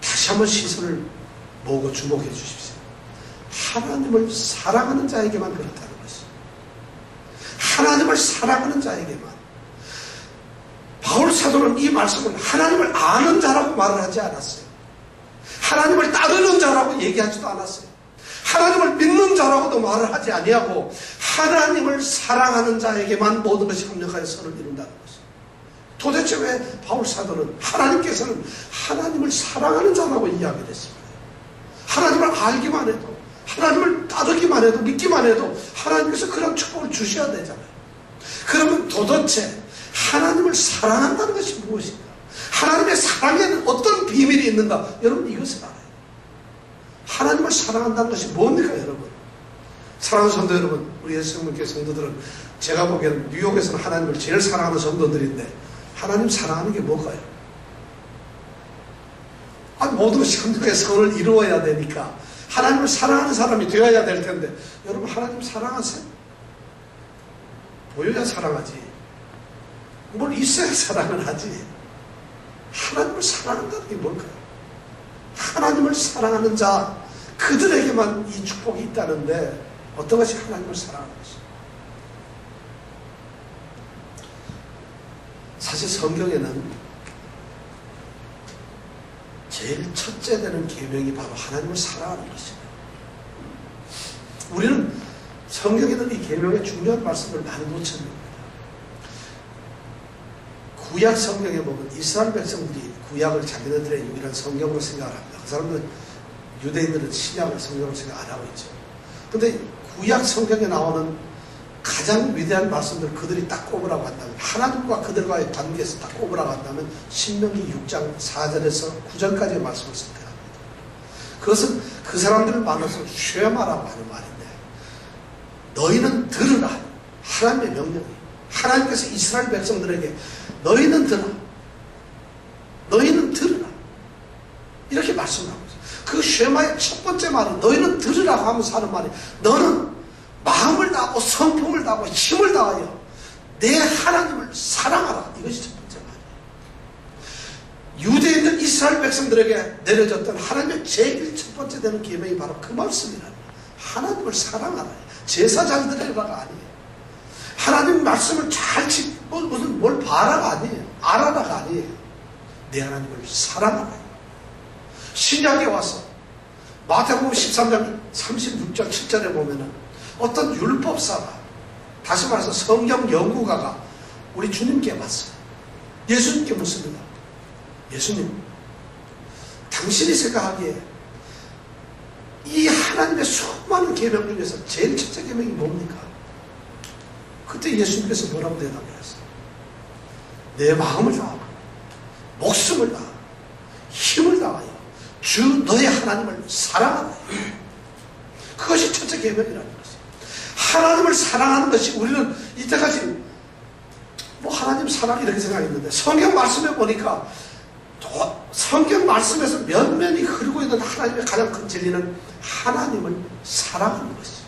Speaker 1: 다시 한번 시선을 모으고 주목해 주십시오. 하나님을 사랑하는 자에게만 그렇다는 것이에요. 하나님을 사랑하는 자에게만. 바울 사도는 이 말씀을 하나님을 아는 자라고 말을 하지 않았어요. 하나님을 따르는 자라고 얘기하지도 않았어요. 하나님을 믿는 자라고도 말을 하지 아니하고 하나님을 사랑하는 자에게만 모든 것이 협력하여 선을 이룬다는 것이에요. 도대체 왜 바울 사도는 하나님께서는 하나님을 사랑하는 자라고 이야기를 했습니다. 하나님을 알기만 해도 하나님을 따르기만 해도 믿기만 해도 하나님께서 그런 축복을 주셔야 되잖아요. 그러면 도대체 하나님을 사랑한다는 것이 무엇인가? 하나님의 사랑에는 어떤 비밀이 있는가? 여러분 이것을 알아요. 하나님을 사랑한다는 것이 뭡니까 여러분? 사랑하는 성도 여러분, 우리 예수님께 성도들은 제가 보기에는 뉴욕에서는 하나님을 제일 사랑하는 성도들인데 하나님 사랑하는 게 뭘까요? 모든 것이 협력의 선을 이루어야 되니까 하나님을 사랑하는 사람이 되어야 될 텐데 여러분 하나님 사랑하세요? 보여야 사랑하지. 뭘 있어야 사랑을 하지. 하나님을 사랑한다는 게 뭘까요? 하나님을 사랑하는 자 그들에게만 이 축복이 있다는데 어떤 것이 하나님을 사랑하는 것이죠? 사실 성경에는 제일 첫째 되는 계명이 바로 하나님을 사랑하는 것입니다. 우리는 성경에는 이 계명의 중요한 말씀을 많이 놓쳤습니다. 구약 성경에 보면 이스라엘 백성들이 구약을 자기네들의 유일한 성경으로 생각을 합니다. 그 사람들은 유대인들은 신약을 성경으로 생각 안 하고 있죠. 근데 구약 성경에 나오는 가장 위대한 말씀들 그들이 딱 꼽으라고 한다면 하나님과 그들과의 관계에서 딱 꼽으라고 한다면 신명기 6장 4절에서 9절까지의 말씀을 선택합니다. 그것은 그 사람들을 만나서 쉐마라고 하는 말인데 너희는 들으라. 하나님의 명령이에요. 하나님께서 이스라엘 백성들에게 너희는 들으라. 너희는 들으라. 이렇게 말씀하고 있어요. 그 쉐마의 첫 번째 말은 너희는 들으라고 하면서 하는 말이 너는 마음을 다하고 성품을 다하고 힘을 다하여 내 하나님을 사랑하라. 이것이 첫 번째 말이에요. 유대에 있는 이스라엘 백성들에게 내려졌던 하나님의 제일 첫 번째 되는 계명이 바로 그 말씀이라는 거예요. 하나님을 사랑하라. 제사 잘 드리라가 아니에요. 하나님 말씀을 잘 지키고 무슨 뭘 봐라가 아니에요. 알아라가 아니에요. 내 하나님을 사랑하라. 신약에 와서 마태복음 13장 36절 7절에 보면은 어떤 율법사가, 다시 말해서 성경 연구가가 우리 주님께 왔어요. 예수님께 묻습니다. 예수님, 당신이 생각하기에 이 하나님의 수많은 계명 중에서 제일 첫째 계명이 뭡니까? 그때 예수님께서 뭐라고 대답하셨어요? 내 마음을 다하고 목숨을 다하고 힘을 다하여 주 너의 하나님을 사랑하라. 그것이 첫째 계명이라는 것이에요. 하나님을 사랑하는 것이, 우리는 이때까지 뭐 하나님 사랑 이렇게 생각했는데, 성경 말씀에 보니까 성경 말씀에서 면면이 흐르고 있는 하나님의 가장 큰 진리는 하나님을 사랑하는 것이에요.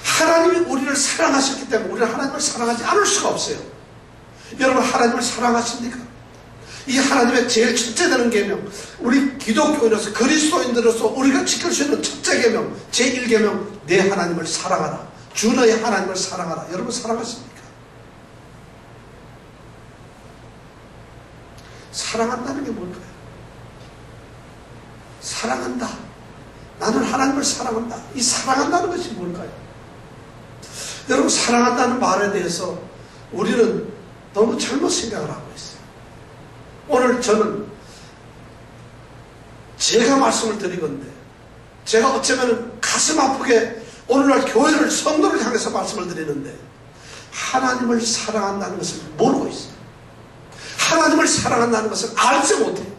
Speaker 1: 하나님이 우리를 사랑하셨기 때문에 우리는 하나님을 사랑하지 않을 수가 없어요. 여러분, 하나님을 사랑하십니까? 이 하나님의 제일 첫째 되는 계명, 우리 기독교인으로서, 그리스도인들로서 우리가 지킬 수 있는 첫째 계명, 제1계명, 내 하나님을 사랑하라. 주 너의 하나님을 사랑하라. 여러분, 사랑하십니까? 사랑한다는 게 뭘까요? 사랑한다. 나는 하나님을 사랑한다. 이 사랑한다는 것이 뭘까요? 여러분, 사랑한다는 말에 대해서 우리는 너무 잘못 생각을 하고 있어요. 오늘 저는 제가 말씀을 드리건데, 제가 어쩌면 가슴 아프게 오늘날 교회를, 성도를 향해서 말씀을 드리는데, 하나님을 사랑한다는 것을 모르고 있어요. 하나님을 사랑한다는 것을 알지 못해요.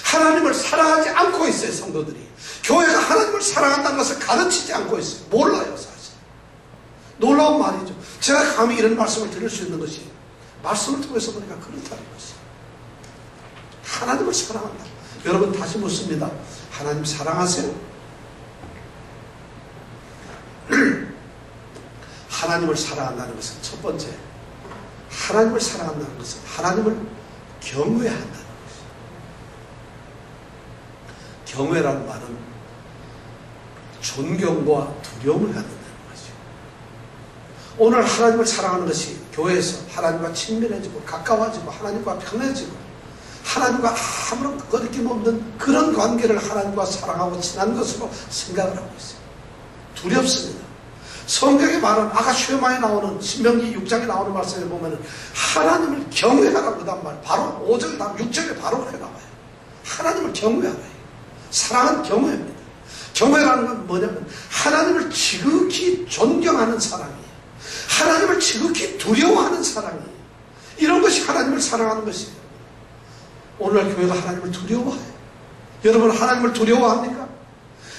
Speaker 1: 하나님을 사랑하지 않고 있어요, 성도들이. 교회가 하나님을 사랑한다는 것을 가르치지 않고 있어요. 몰라요, 사실. 놀라운 말이죠. 제가 감히 이런 말씀을 드릴 수 있는 것이, 말씀을 통해서 보니까 그렇다는 것이에요. 하나님을 사랑한다. 여러분, 다시 묻습니다. 하나님 사랑하세요? 하나님을 사랑한다는 것은 첫 번째, 하나님을 사랑한다는 것은 하나님을 경외한다는 것이에요. 경외라는 말은 존경과 두려움을 갖는다는 것이죠. 오늘 하나님을 사랑하는 것이 교회에서 하나님과 친밀해지고 가까워지고 하나님과 편해지고 하나님과 아무런 거리낌 없는 그런 관계를 하나님과 사랑하고 친한 것으로 생각을 하고 있어요. 두렵습니다. 성경에 말은 아까 쉐마에 나오는 신명기 6장에 나오는 말씀에 보면 하나님을 경외하라고 그다음 말 바로 5절 다음 6절에 바로 그래 나와요. 하나님을 경외하라. 사랑은 경외입니다. 경외라는 건 뭐냐면 하나님을 지극히 존경하는 사랑이에요. 하나님을 지극히 두려워하는 사랑이에요. 이런 것이 하나님을 사랑하는 것이에요. 오늘날 교회가 하나님을 두려워해요. 여러분, 하나님을 두려워합니까?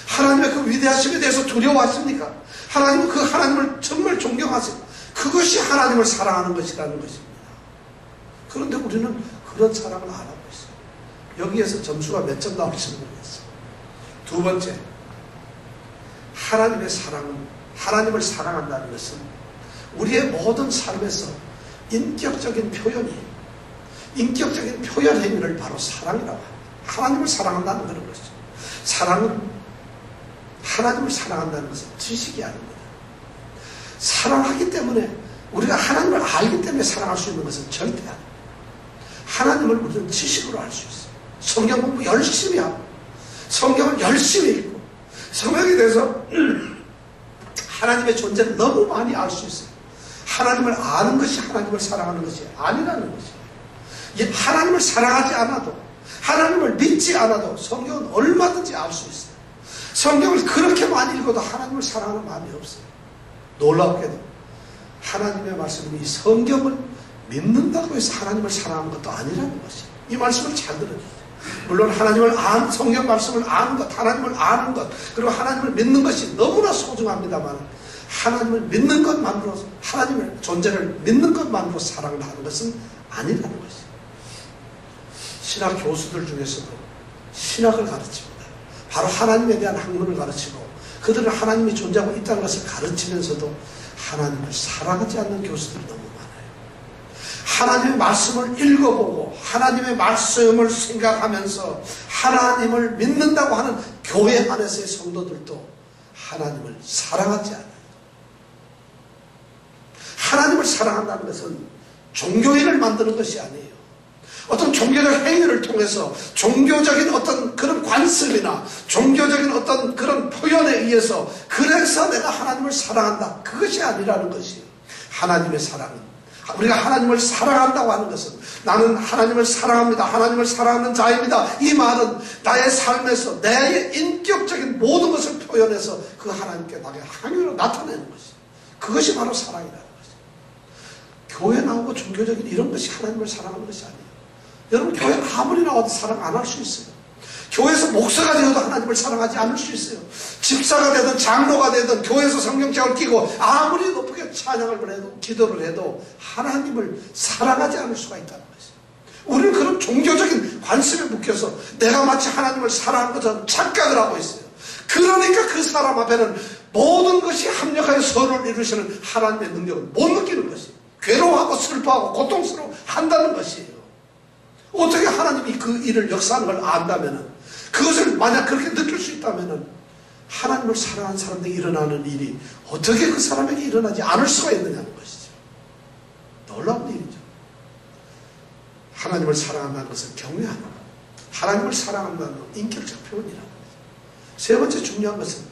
Speaker 1: 하나님의 그 위대하심에 대해서 두려워하십니까? 하나님은 그 하나님을 정말 존경하세요. 그것이 하나님을 사랑하는 것이라는 것입니다. 그런데 우리는 그런 사랑을 안 하고 있어요. 여기에서 점수가 몇 점 나올지 모르겠어요. 두 번째, 하나님의 사랑은, 하나님을 사랑한다는 것은 우리의 모든 삶에서 인격적인 표현이에요. 인격적인 표현 행위를 바로 사랑이라고 합니다. 하나님을 사랑한다는 그런 것이죠. 사랑은, 하나님을 사랑한다는 것은 지식이 아닙니다. 사랑하기 때문에, 우리가 하나님을 알기 때문에 사랑할 수 있는 것은 절대 아닙니다. 하나님을 우리는 지식으로 알 수 있어요. 성경 공부 열심히 하고, 성경을 열심히 읽고, 성경에 대해서 하나님의 존재를 너무 많이 알 수 있어요. 하나님을 아는 것이 하나님을 사랑하는 것이 아니라는 것이에요. 하나님을 사랑하지 않아도, 하나님을 믿지 않아도 성경은 얼마든지 알 수 있어요. 성경을 그렇게 많이 읽어도 하나님을 사랑하는 마음이 없어요. 놀랍게도 하나님의 말씀은 이 성경을 믿는다고 해서 하나님을 사랑하는 것도 아니라는 것이에요. 이 말씀을 잘 들어주세요. 물론 하나님을 성경 말씀을 아는 것, 하나님을 아는 것, 그리고 하나님을 믿는 것이 너무나 소중합니다만, 하나님을 믿는 것만으로, 하나님의 존재를 믿는 것만으로 사랑을 하는 것은 아니라는 것이에요. 신학 교수들 중에서도 신학을 가르칩니다. 바로 하나님에 대한 학문을 가르치고 그들은 하나님이 존재하고 있다는 것을 가르치면서도 하나님을 사랑하지 않는 교수들이 너무 많아요. 하나님의 말씀을 읽어보고 하나님의 말씀을 생각하면서 하나님을 믿는다고 하는 교회 안에서의 성도들도 하나님을 사랑하지 않아요. 하나님을 사랑한다는 것은 종교인을 만드는 것이 아니에요. 어떤 종교적 행위를 통해서 종교적인 어떤 그런 관습이나 종교적인 어떤 그런 표현에 의해서 그래서 내가 하나님을 사랑한다, 그것이 아니라는 것이에요. 하나님의 사랑은, 우리가 하나님을 사랑한다고 하는 것은 나는 하나님을 사랑합니다, 하나님을 사랑하는 자입니다, 이 말은 나의 삶에서 내 인격적인 모든 것을 표현해서 그 하나님께 나의 항의로 나타내는 것이에요. 그것이 바로 사랑이라는 것이에요. 교회 나오고 종교적인 이런 것이 하나님을 사랑하는 것이 아니에요. 여러분, 교회 아무리 나와도 사랑 안 할 수 있어요. 교회에서 목사가 되어도 하나님을 사랑하지 않을 수 있어요. 집사가 되든 장로가 되든 교회에서 성경책을 끼고 아무리 높게 찬양을 해도 기도를 해도 하나님을 사랑하지 않을 수가 있다는 것이에요. 우리는 그런 종교적인 관습에 묶여서 내가 마치 하나님을 사랑하는 것처럼 착각을 하고 있어요. 그러니까 그 사람 앞에는 모든 것이 합력하여 서로를 이루시는 하나님의 능력을 못 느끼는 것이에요. 괴로워하고 슬퍼하고 고통스러워 한다는 것이에요. 어떻게 하나님이 그 일을 역사하는 걸 안다면은, 그것을 만약 그렇게 느낄 수 있다면은 하나님을 사랑하는 사람들에게 일어나는 일이 어떻게 그 사람에게 일어나지 않을 수가 있느냐는 것이죠. 놀라운 일이죠. 하나님을 사랑한다는 것은 경외하는 것, 하나님을 사랑한다는 건 인격적 표현이라는 거죠. 세 번째 중요한 것은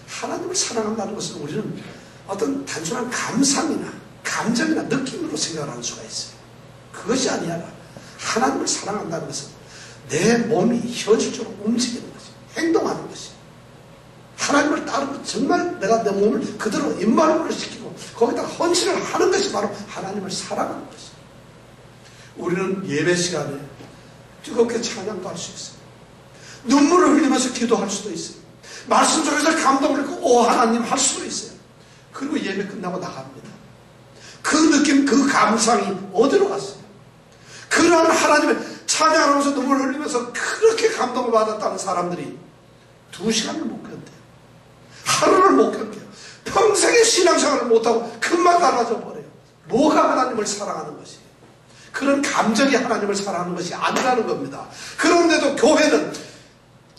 Speaker 1: 하나님을 사랑한다는 것은 우리는 어떤 단순한 감상이나 감정이나 느낌으로 생각을 할 수가 있어요. 그것이 아니라 하나님을 사랑한다는 것은 내 몸이 현실적으로 움직이는 것이, 행동하는 것이, 하나님을 따르고 정말 내가 내 몸을 그대로 입만으로 시키고 거기다 헌신을 하는 것이 바로 하나님을 사랑하는 것이에요. 우리는 예배 시간에 뜨겁게 찬양도 할 수 있어요. 눈물을 흘리면서 기도할 수도 있어요. 말씀 속에서 감동을 받고 오 하나님 할 수도 있어요. 그리고 예배 끝나고 나갑니다. 그 느낌, 그 감상이 어디로 갔어요? 그러한 하나님의 찬양하면서 눈물을 흘리면서 그렇게 감동을 받았다는 사람들이 2시간을 못 견뎌요. 하루를 못 견뎌요. 평생의 신앙생활을 못하고 금방 달라져 버려요. 뭐가 하나님을 사랑하는 것이에요? 그런 감정이 하나님을 사랑하는 것이 아니라는 겁니다. 그런데도 교회는,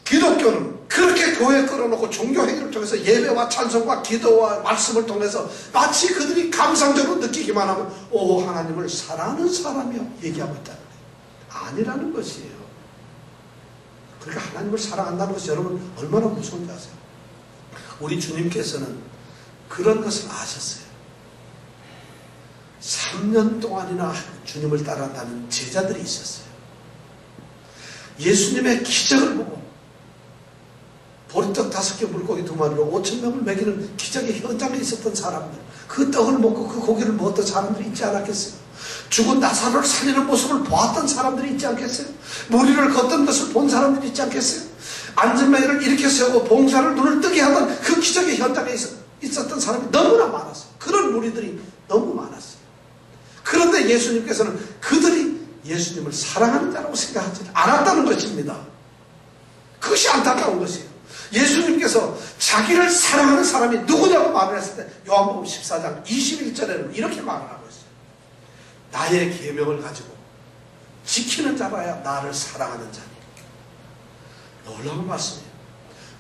Speaker 1: 기독교는 그렇게 교회에 끌어놓고 종교행위를 통해서 예배와 찬송과 기도와 말씀을 통해서 마치 그들이 감상적으로 느끼기만 하면 오 하나님을 사랑하는 사람이요 얘기하고 있다는 거예요. 아니라는 것이에요. 그러니까 하나님을 사랑한다는 것이 여러분 얼마나 무서운지 아세요? 우리 주님께서는 그런 것을 아셨어요. 3년 동안이나 주님을 따라한다는 제자들이 있었어요. 예수님의 기적을 보고 보리떡 5개 물고기 2마리로 5,000명을 먹이는 기적의 현장에 있었던 사람들, 그 떡을 먹고 그 고기를 먹었던 사람들이 있지 않았겠어요? 죽은 나사로를 살리는 모습을 보았던 사람들이 있지 않겠어요? 무리를 걷던 것을 본 사람들이 있지 않겠어요? 안전망이를 일으켜 세우고 봉사를 눈을 뜨게 하던 그 기적의 현장에 있었던 사람이 너무나 많았어요. 그런 무리들이 너무 많았어요. 그런데 예수님께서는 그들이 예수님을 사랑하는 자라고 생각하지 않았다는 것입니다. 그것이 안타까운 것이에요. 예수님께서 자기를 사랑하는 사람이 누구냐고 말을 했을 때 요한복음 14장 21절에는 이렇게 말을 하고 있어요. 나의 계명을 가지고 지키는 자라야 나를 사랑하는 자니. 놀라운 말씀이에요.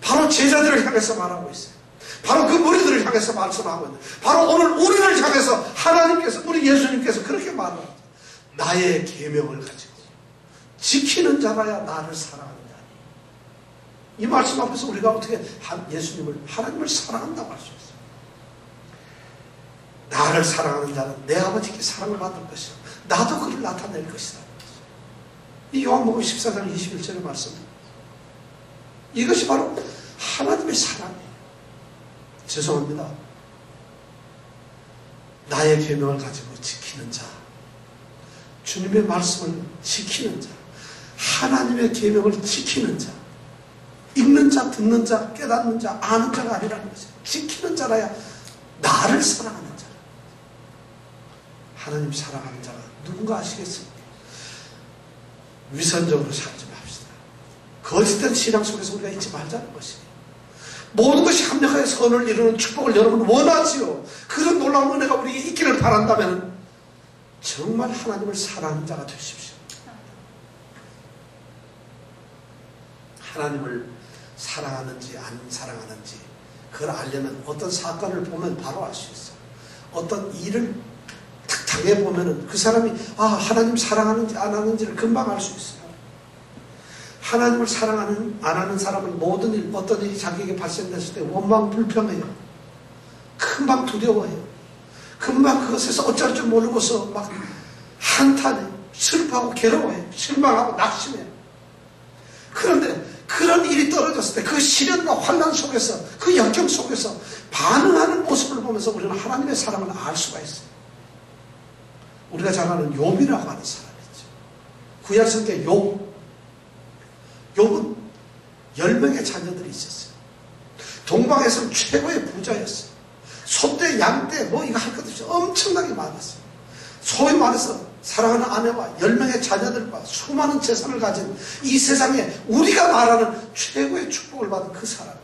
Speaker 1: 바로 제자들을 향해서 말하고 있어요. 바로 그 무리들을 향해서 말씀하고 있는, 바로 오늘 우리를 향해서 하나님께서, 우리 예수님께서 그렇게 말을 하죠. 나의 계명을 가지고 지키는 자라야 나를 사랑하는 자니. 이 말씀 앞에서 우리가 어떻게 예수님을, 하나님을 사랑한다고 할 수 있어요? 나를 사랑하는 자는 내 아버지께 사랑을 받을 것이요 나도 그를 나타낼 것이다. 이 요한복음 14장 21절의 말씀입니다. 이것이 바로 하나님의 사랑이에요. 죄송합니다. 나의 계명을 가지고 지키는 자, 주님의 말씀을 지키는 자, 하나님의 계명을 지키는 자, 읽는 자, 듣는 자, 깨닫는 자, 아는 자가 아니라는 것이에요. 지키는 자라야 나를 사랑하는 자. 하나님 사랑하는 자가 누군가 아시겠습니까? 위선적으로 살지 맙시다. 거짓된 신앙 속에서 우리가 있지 말자는 것이에요. 모든 것이 합력하여 선을 이루는 축복을 여러분 원하지요. 그런 놀라운 은혜가 우리에게 있기를 바란다면 정말 하나님을 사랑하는 자가 되십시오. 하나님을 사랑하는지 안 사랑하는지 그걸 알려면 어떤 사건을 보면 바로 알 수 있어요. 어떤 일을 딱 당해보면 그 사람이 하나님 사랑하는지 안 하는지를 금방 알 수 있어요. 하나님을 사랑하는 안 하는 사람은 모든 일, 어떤 일이 자기에게 발생됐을 때 원망 불평해요. 금방 두려워해요. 금방 그것에서 어쩔 줄 모르고서 막 한탄해요. 슬퍼하고 괴로워해요. 실망하고 낙심해요. 그런데 그런 일이 떨어졌을 때 그 시련과 환난 속에서 그 역경 속에서 반응하는 모습을 보면서 우리는 하나님의 사랑을 알 수가 있어요. 우리가 잘 아는 욥이라고 하는 사람이죠. 구약성경 욥은 10명의 자녀들이 있었어요. 동방에서는 최고의 부자였어요. 소떼, 양떼 이거 할 것 없이 엄청나게 많았어요. 소위 말해서 사랑하는 아내와 10명의 자녀들과 수많은 재산을 가진 이 세상에 우리가 말하는 최고의 축복을 받은 그 사람이었어요.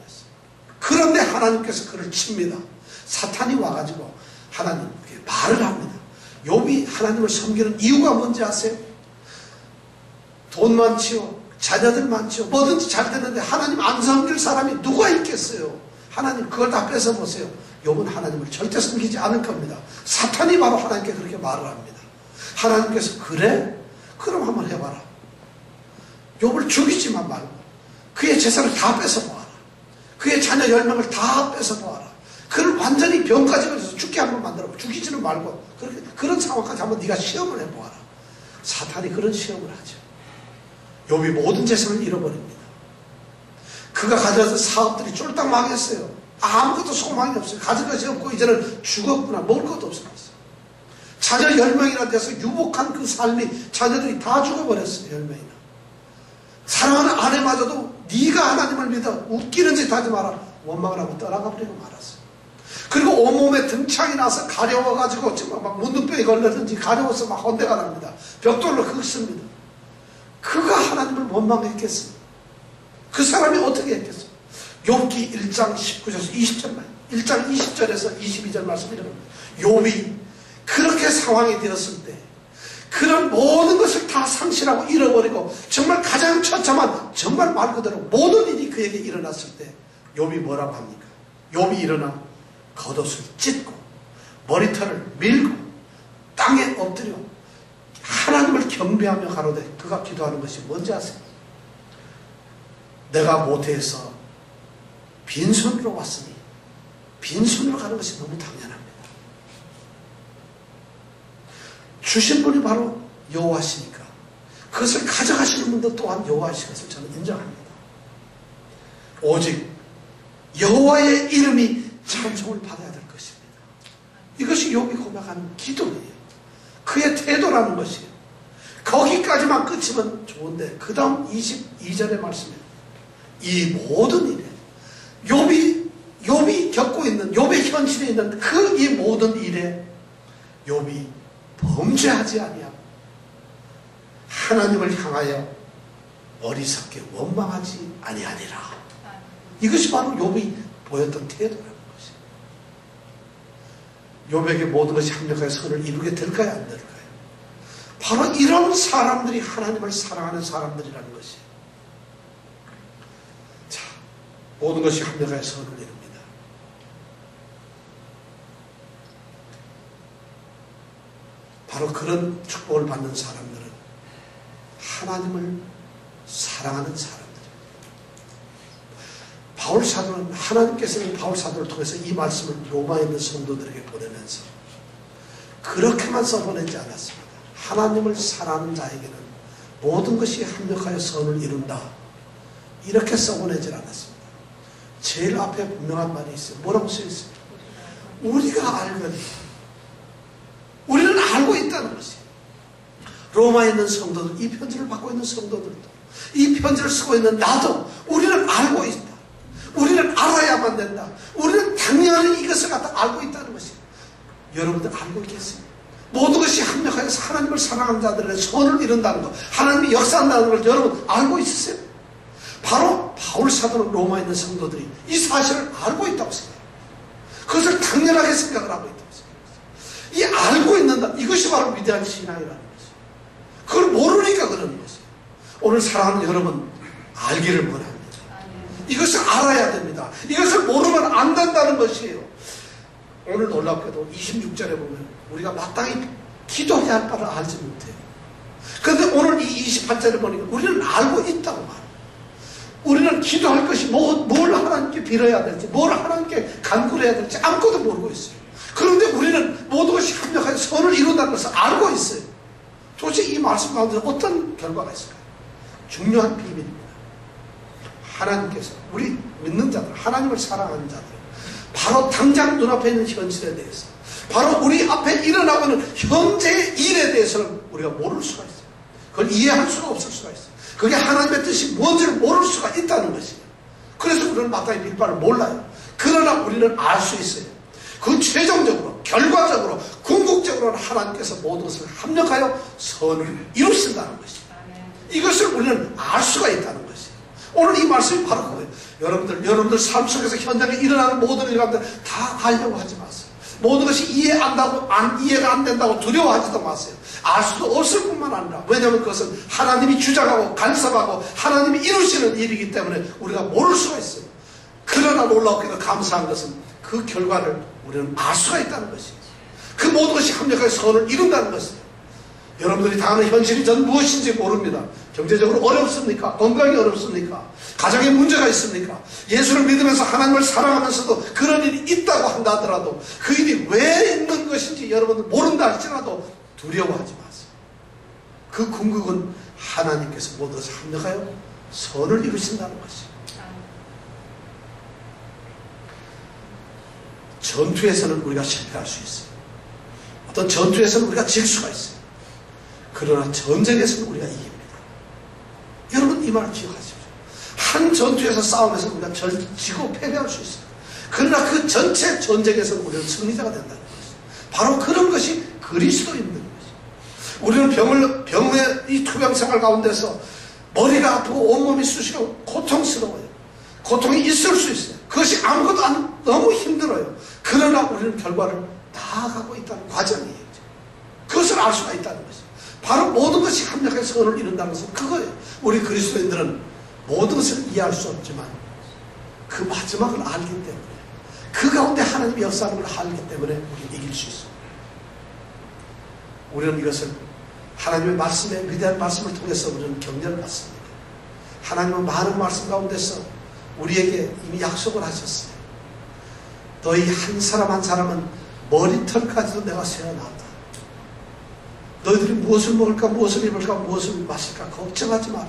Speaker 1: 그런데 하나님께서 그를 칩니다. 사탄이 와가지고 하나님께 말을 합니다. 욥이 하나님을 섬기는 이유가 뭔지 아세요? 돈 많지요, 자녀들 많지요, 뭐든지 잘 되는데 하나님 안 섬길 사람이 누가 있겠어요? 하나님 그걸 다 뺏어보세요. 욥은 하나님을 절대 섬기지 않을 겁니다. 사탄이 바로 하나님께 그렇게 말을 합니다. 하나님께서 그래? 그럼 한번 해봐라. 욥을 죽이지만 말고 그의 재산을 다 뺏어보아라. 그의 자녀 10명을 다 뺏어보아라. 그를 완전히 병까지 걸려서 죽게 한번 만들어. 죽이지는 말고 그런 상황까지 한번 네가 시험을 해보아라. 사탄이 그런 시험을 하죠. 욥이 모든 재산을 잃어버립니다. 그가 가져서 사업들이 쫄딱 망했어요. 아무것도 소망이 없어요. 가진 것이 없고 이제는 죽었구나. 먹을 것도 없었어요. 자녀 10명이나 돼서 유복한 그 삶이 자녀들이 다 죽어버렸어요. 10명이나. 사랑하는 아내마저도 네가 하나님을 믿어. 웃기는 짓 하지 마라. 원망을 하고 떠나가 버리고 말았어요. 그리고 온몸에 등창이 나서 가려워가지고 정말 막 문둥병이 걸렸는지 가려워서 막 혼대가 납니다. 벽돌로 긁습니다. 그가 하나님을 원망했겠어요. 그 사람이 어떻게 했겠어요? 욥기 1장 19절에서 20절만 1장 20절에서 22절 말씀 이랍니다. 욥이 그렇게 상황이 되었을 때 그런 모든 것을 다 상실하고 잃어버리고 정말 가장 처참한 정말 말 그대로 모든 일이 그에게 일어났을 때 욥이 뭐라고 합니까? 욥이 일어나 겉옷을 찢고 머리털을 밀고 땅에 엎드려 하나님을 경배하며 가로되 그가 기도하는 것이 뭔지 아세요? 내가 모태에서 빈손으로 왔으니 빈손으로 가는 것이 너무 당연합니다. 주신 분이 바로 여호와시니까 그것을 가져가시는 분도 또한 여호와이신 것을 저는 인정합니다. 오직 여호와의 이름이 찬송을 받아야 될 것입니다. 이것이 욥이 고백하는 기도예요. 그의 태도라는 것이에요. 거기까지만 끝이면 좋은데 그 다음 22절의 말씀에 이 모든 일에 욥이 겪고 있는 욥의 현실에 있는 그 이 모든 일에 욥이 범죄하지 아니하고 하나님을 향하여 어리석게 원망하지 아니하니라. 이것이 바로 욥이 보였던 태도라는 것이에요. 욥에게 모든 것이 합력하여 선을 이루게 될까요? 안 될까요? 바로 이런 사람들이 하나님을 사랑하는 사람들이라는 것이에요. 자, 모든 것이 합력하여 선을 이룹니다. 바로 그런 축복을 받는 사람들은 하나님을 사랑하는 사람들입니다. 바울 사도는 하나님께서는 바울 사도를 통해서 이 말씀을 로마에 있는 성도들에게 보내면서 그렇게만 써보내지 않았습니다. 하나님을 사랑하는 자에게는 모든 것이 합력하여 선을 이룬다. 이렇게 써보내지 않았습니다. 제일 앞에 분명한 말이 있어요. 뭐라고 써있어요? 우리가 알거니. 우리는 알고 있다는 것이에요. 로마에 있는 성도들, 이 편지를 받고 있는 성도들도, 이 편지를 쓰고 있는 나도 우리는 알고 있다. 우리는 알아야만 된다. 우리는 당연히 이것을 갖다 알고 있다는 것이에요. 여러분들 알고 있겠어요? 모든 것이 합력하여서 하나님을 사랑하는 자들의 선을 이룬다는 것, 하나님이 역사한다는 걸 여러분 알고 있으세요? 바로 바울 사도는 로마에 있는 성도들이 이 사실을 알고 있다고 생각해요. 그것을 당연하게 생각을 하고 있다고 생각해요. 이 알고 있는다. 이것이 바로 위대한 신앙이라는 것이에요. 그걸 모르니까 그러는 것이에요. 오늘 사랑하는 여러분, 알기를 원합니다. 이것을 알아야 됩니다. 이것을 모르면 안 된다는 것이에요. 오늘 놀랍게도 26절에 보면 우리가 마땅히 기도해야 할 바를 알지 못해요. 그런데 오늘 이 28절에 보니까 우리는 알고 있다고 말해요. 우리는 기도할 것이 뭘 하나님께 빌어야 될지, 뭘 하나님께 간구해야 될지 아무것도 모르고 있어요. 그런데 우리는 모든 것이 합력하여 선을 이룬다는 것을 알고 있어요. 도대체 이 말씀 가운데 어떤 결과가 있을까요? 중요한 비밀입니다. 하나님께서 우리 믿는 자들, 하나님을 사랑하는 자들, 바로 당장 눈앞에 있는 현실에 대해서, 바로 우리 앞에 일어나고 있는 현재의 일에 대해서는 우리가 모를 수가 있어요. 그걸 이해할 수가 없을 수가 있어요. 그게 하나님의 뜻이 뭔지를 모를 수가 있다는 것이에요. 그래서 우리는 마땅히 빌바를 몰라요. 그러나 우리는 알 수 있어요. 그 최종적으로, 결과적으로, 궁극적으로는 하나님께서 모든 것을 합력하여 선을 이루신다는 것이에요. 이것을 우리는 알 수가 있다는 것이에요. 오늘 이 말씀이 바로 그거예요. 여러분들 삶 속에서 현장에 일어나는 모든 일감들 다 알려고 하지 마세요. 모든 것이 이해가 안 된다고 두려워하지도 마세요. 알 수도 없을 뿐만 아니라, 왜냐하면 그것은 하나님이 주장하고 간섭하고 하나님이 이루시는 일이기 때문에 우리가 모를 수가 있어요. 그러나 놀랍게도 감사한 것은 그 결과를 우리는 알 수가 있다는 것이에요. 그 모든 것이 합력하여 선을 이룬다는 것이에요. 여러분들이 당하는 현실이 전 무엇인지 모릅니다. 경제적으로 어렵습니까? 건강이 어렵습니까? 가정에 문제가 있습니까? 예수를 믿으면서 하나님을 사랑하면서도 그런 일이 있다고 한다 하더라도 그 일이 왜 있는 것인지 여러분들 모른다 할지라도 두려워하지 마세요. 그 궁극은 하나님께서 모든 것을 합력하여 선을 이루신다는 것이에요. 전투에서는 우리가 실패할 수 있어요. 어떤 전투에서는 우리가 질 수가 있어요. 그러나 전쟁에서는 우리가 이깁니다. 여러분 이 말을 기억하십시오. 한 전투에서 싸움에서 우리가 지고 패배할 수 있어요. 그러나 그 전체 전쟁에서는 우리는 승리자가 된다는 것이죠. 바로 그런 것이 그리스도인인 것이죠. 우리는 병의 이 투병 생활 가운데서 머리가 아프고 온몸이 쑤시고 고통스러워요. 고통이 있을 수 있어요. 그것이 아무것도 안 너무 힘들어요. 그러나 우리는 결과를 나아가고 있다는 과정이에요. 그것을 알 수가 있다는 것이죠. 바로 모든 것이 합력해서 선을 이룬다는 것은 그거예요. 우리 그리스도인들은 모든 것을 이해할 수 없지만 그 마지막을 알기 때문에, 그 가운데 하나님의 역사하는 걸 알기 때문에 우리는 이길 수 있습니다. 우리는 이것을 하나님의 말씀에, 위대한 말씀을 통해서 우리는 격려를 받습니다. 하나님은 많은 말씀 가운데서 우리에게 이미 약속을 하셨어요. 너희 한 사람 한 사람은 머리털까지도 내가 세어놨다. 너희들이 무엇을 먹을까, 무엇을 입을까, 무엇을 마실까 걱정하지 마라.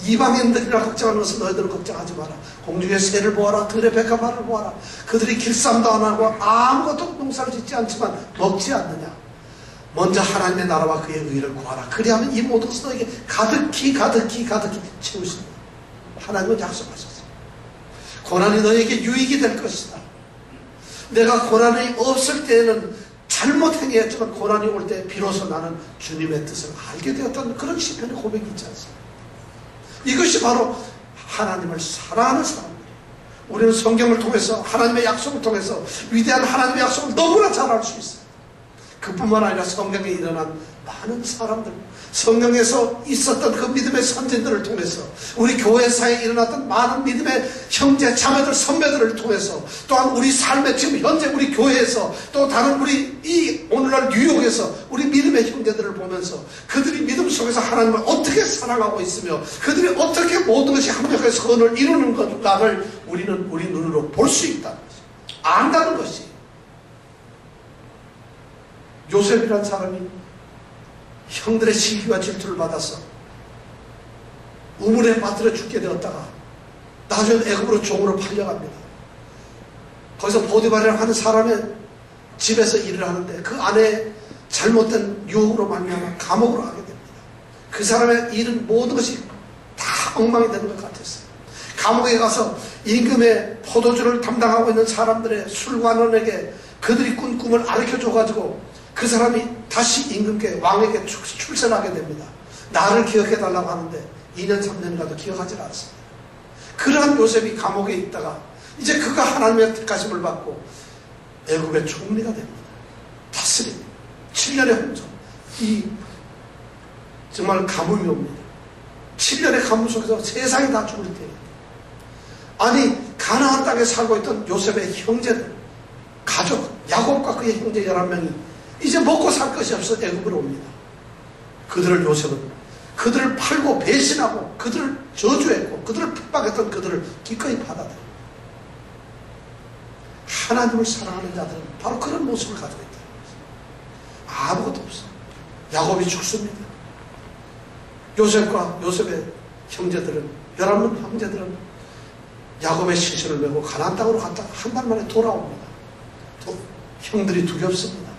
Speaker 1: 이방인들이라 걱정하는 것은 너희들은 걱정하지 마라. 공중의 새를 보아라. 들의 백합화를 보아라. 그들이 길쌈도 안 하고 아무것도 농사를 짓지 않지만 먹지 않느냐. 먼저 하나님의 나라와 그의 의를 구하라. 그리하면 이 모든 것을 너에게 가득히 채우신다. 하나님은 약속하셨어요. 고난이 너에게 유익이 될 것이다. 내가 고난이 없을 때에는 잘못 행했지만 고난이 올 때 비로소 나는 주님의 뜻을 알게 되었다는 그런 시편의 고백이 있지 않습니까? 이것이 바로 하나님을 사랑하는 사람들이에요. 우리는 성경을 통해서, 하나님의 약속을 통해서 위대한 하나님의 약속을 너무나 잘 알 수 있어요. 그뿐만 아니라 성경에 일어난 많은 사람들, 성경에서 있었던 그 믿음의 선진들을 통해서, 우리 교회사에 일어났던 많은 믿음의 형제, 자매들, 선배들을 통해서, 또한 우리 삶의 지금 현재 우리 교회에서, 또 다른 우리 이 오늘날 뉴욕에서 우리 믿음의 형제들을 보면서 그들이 믿음 속에서 하나님을 어떻게 사랑하고 있으며 그들이 어떻게 모든 것이 합력해서 선을 이루는 것을 우리는 우리 눈으로 볼 수 있다는 것이죠. 안다는 것이. 요셉이라는 사람이 형들의 시기와 질투를 받아서 우물에 빠뜨려 죽게 되었다가 나중에 애굽으로 종으로 팔려갑니다. 거기서 보디발이라고 하는 사람의 집에서 일을 하는데 그 아내의 잘못된 유혹으로 말미암아 감옥으로 가게 됩니다. 그 사람의 일은 모든 것이 다 엉망이 되는 것 같았어요. 감옥에 가서 임금의 포도주를 담당하고 있는 사람들의 술관원에게 그들이 꾼 꿈을 가르쳐줘가지고 그 사람이 다시 임금께, 왕에게 출세하게 됩니다. 나를 기억해달라고 하는데 2년 3년 가도 기억하지 않습니다. 그러한 요셉이 감옥에 있다가 이제 그가 하나님의 뜻가심을 받고 애굽의 총리가 됩니다. 다스립니다. 7년의 홍수, 이 정말 가뭄이 옵니다. 7년의 가뭄 속에서 세상이 다 죽을 때, 아니 가나안 땅에 살고 있던 요셉의 형제들, 가족, 야곱과 그의 형제 11명이 이제 먹고 살 것이 없어 애굽으로 옵니다. 그들을 요셉은 그들을 팔고 배신하고 그들을 저주했고 그들을 핍박했던 그들을 기꺼이 받아들여. 하나님을 사랑하는 자들은 바로 그런 모습을 가지고 있다. 아무것도 없어. 야곱이 죽습니다. 요셉과 요셉의 형제들은, 11명 형제들은 야곱의 시신을 메고 가나안 땅으로 갔다가 한 달 만에 돌아옵니다. 형들이 두렵습니다.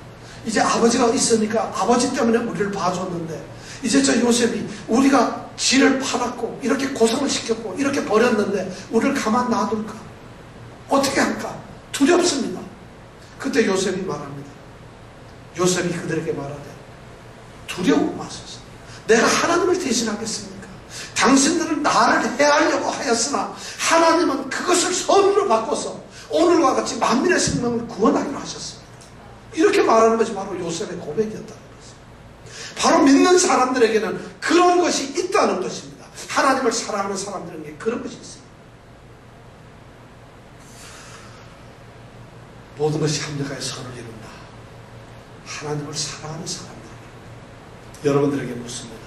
Speaker 1: 이제 아버지가 있으니까 아버지 때문에 우리를 봐줬는데 이제 저 요셉이 우리가 지를 팔았고 이렇게 고생을 시켰고 이렇게 버렸는데 우리를 가만 놔둘까? 어떻게 할까? 두렵습니다. 그때 요셉이 말합니다. 요셉이 그들에게 말하되 두려워 마소서. 내가 하나님을 대신하겠습니까? 당신들은 나를 해하려고 하였으나 하나님은 그것을 선으로 바꿔서 오늘과 같이 만민의 생명을 구원하기로 하셨습니다. 이렇게 말하는 것이 바로 요셉의 고백이었다는 것입니다. 바로 믿는 사람들에게는 그런 것이 있다는 것입니다. 하나님을 사랑하는 사람들에게 그런 것이 있습니다. 모든 것이 합력하여 선을 이룬다. 하나님을 사랑하는 사람들, 여러분들에게 묻습니다.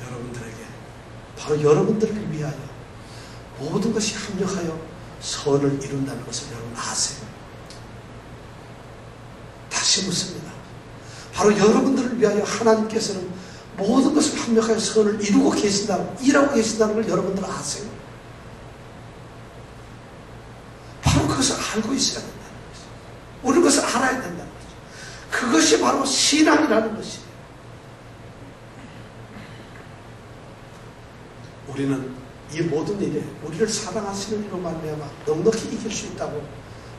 Speaker 1: 여러분들에게, 바로 여러분들을 위하여 모든 것이 합력하여 선을 이룬다는 것을 여러분 아세요? 다시 묻습니다. 바로 여러분들을 위하여 하나님께서는 모든 것을 합력하여 선을 이루고 계신다는, 일하고 계신다는 걸 여러분들 아세요? 바로 그것을 알고 있어야 된다는 거죠. 우리는 그것을 알아야 된다는 거죠. 그것이 바로 신앙이라는 것이에요. 우리는 이 모든 일에 우리를 사랑하시는 이로 말미암아 넉넉히 이길 수 있다고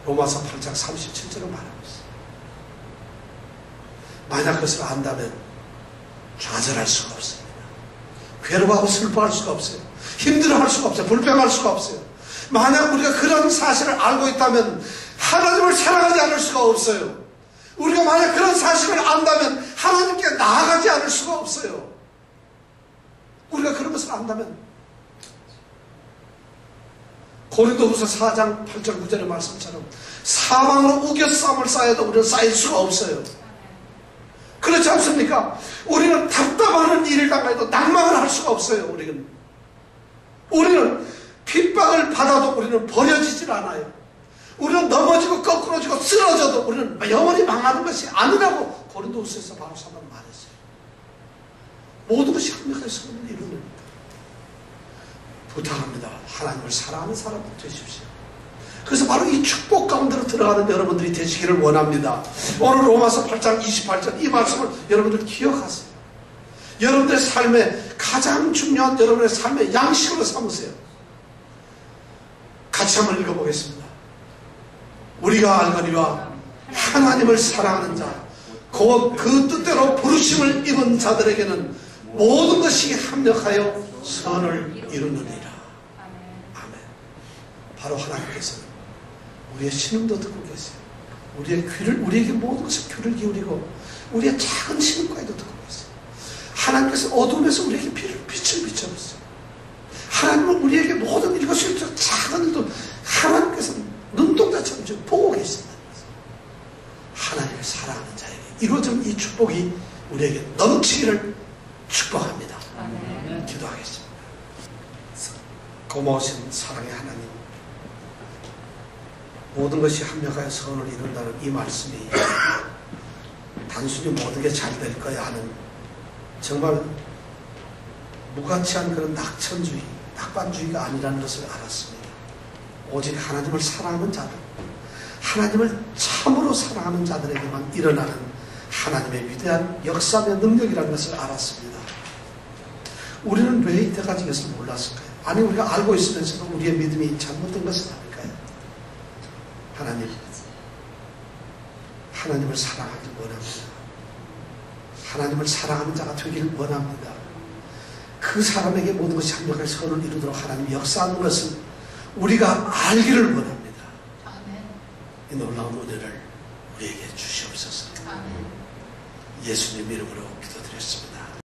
Speaker 1: 로마서 8장 37절을 말하고 있어요. 만약 그것을 안다면 좌절할 수가 없습니다. 괴로워하고 슬퍼할 수가 없어요. 힘들어할 수가 없어요. 불평할 수가 없어요. 만약 우리가 그런 사실을 알고 있다면 하나님을 사랑하지 않을 수가 없어요. 우리가 만약 그런 사실을 안다면 하나님께 나아가지 않을 수가 없어요. 우리가 그런 것을 안다면 고린도후서 4장 8절 9절의 말씀처럼 사망으로 우겨싸움을 쌓여도 우리는 쌓일 수가 없어요. 그렇지 않습니까? 우리는 답답한 일을 당해도 낭망을 할 수가 없어요. 우리는 핍박을 받아도 우리는 버려지질 않아요. 우리는 넘어지고 거꾸로지고 쓰러져도 우리는 영원히 망하는 것이 아니라고 고린도후서에서 바로 사도는 말했어요. 모든 것이 합력해서 선을 이루는 부탁합니다. 하나님을 사랑하는 사람 되십시오. 그래서 바로 이 축복 가운데로 들어가는 여러분들이 되시기를 원합니다. 오늘 로마서 8장 28절 이 말씀을 여러분들 기억하세요. 여러분들의 삶에 가장 중요한 여러분의 삶의 양식으로 삼으세요. 같이 한번 읽어보겠습니다. 우리가 알거니와 하나님을 사랑하는 자 곧 그 뜻대로 부르심을 입은 자들에게는 모든 것이 합력하여 선을 이루느니라. 아멘. 바로 하나님께서는 우리의 신음도 듣고 계세요. 우리에게 모든 것을 귀를 기울이고 우리의 작은 신음까지도 듣고 계세요. 하나님께서 어둠에서 우리에게 빛을 비춰주세요. 하나님은 우리에게 모든 이것을 작은 일도 하나님께서 눈동자처럼 지금 보고 계신다는 것입니다. 하나님을 사랑하는 자에게 이루어진 이 축복이 우리에게 넘치기를 축복합니다. 아멘. 기도하겠습니다. 고마우신 사랑의 하나님, 모든 것이 합력하여 선을 이룬다는 이 말씀이 단순히 모든 게 잘 될 거야 하는 정말 무가치한 그런 낙천주의, 낙관주의가 아니라는 것을 알았습니다. 오직 하나님을 사랑하는 자들, 하나님을 참으로 사랑하는 자들에게만 일어나는 하나님의 위대한 역사의 능력이라는 것을 알았습니다. 우리는 왜 이때까지 이것을 몰랐을까요? 아니 우리가 알고 있으면서도 우리의 믿음이 잘못된 것은 아닐까요? 하나님을 사랑하길 원합니다. 하나님을 사랑하는 자가 되기를 원합니다. 그 사람에게 모든 것이 합력하여 선을 이루도록 하나님이 역사하는 것을 우리가 알기를 원합니다. 이 놀라운 은혜를 우리에게 주시옵소서. 예수님 이름으로 기도드렸습니다.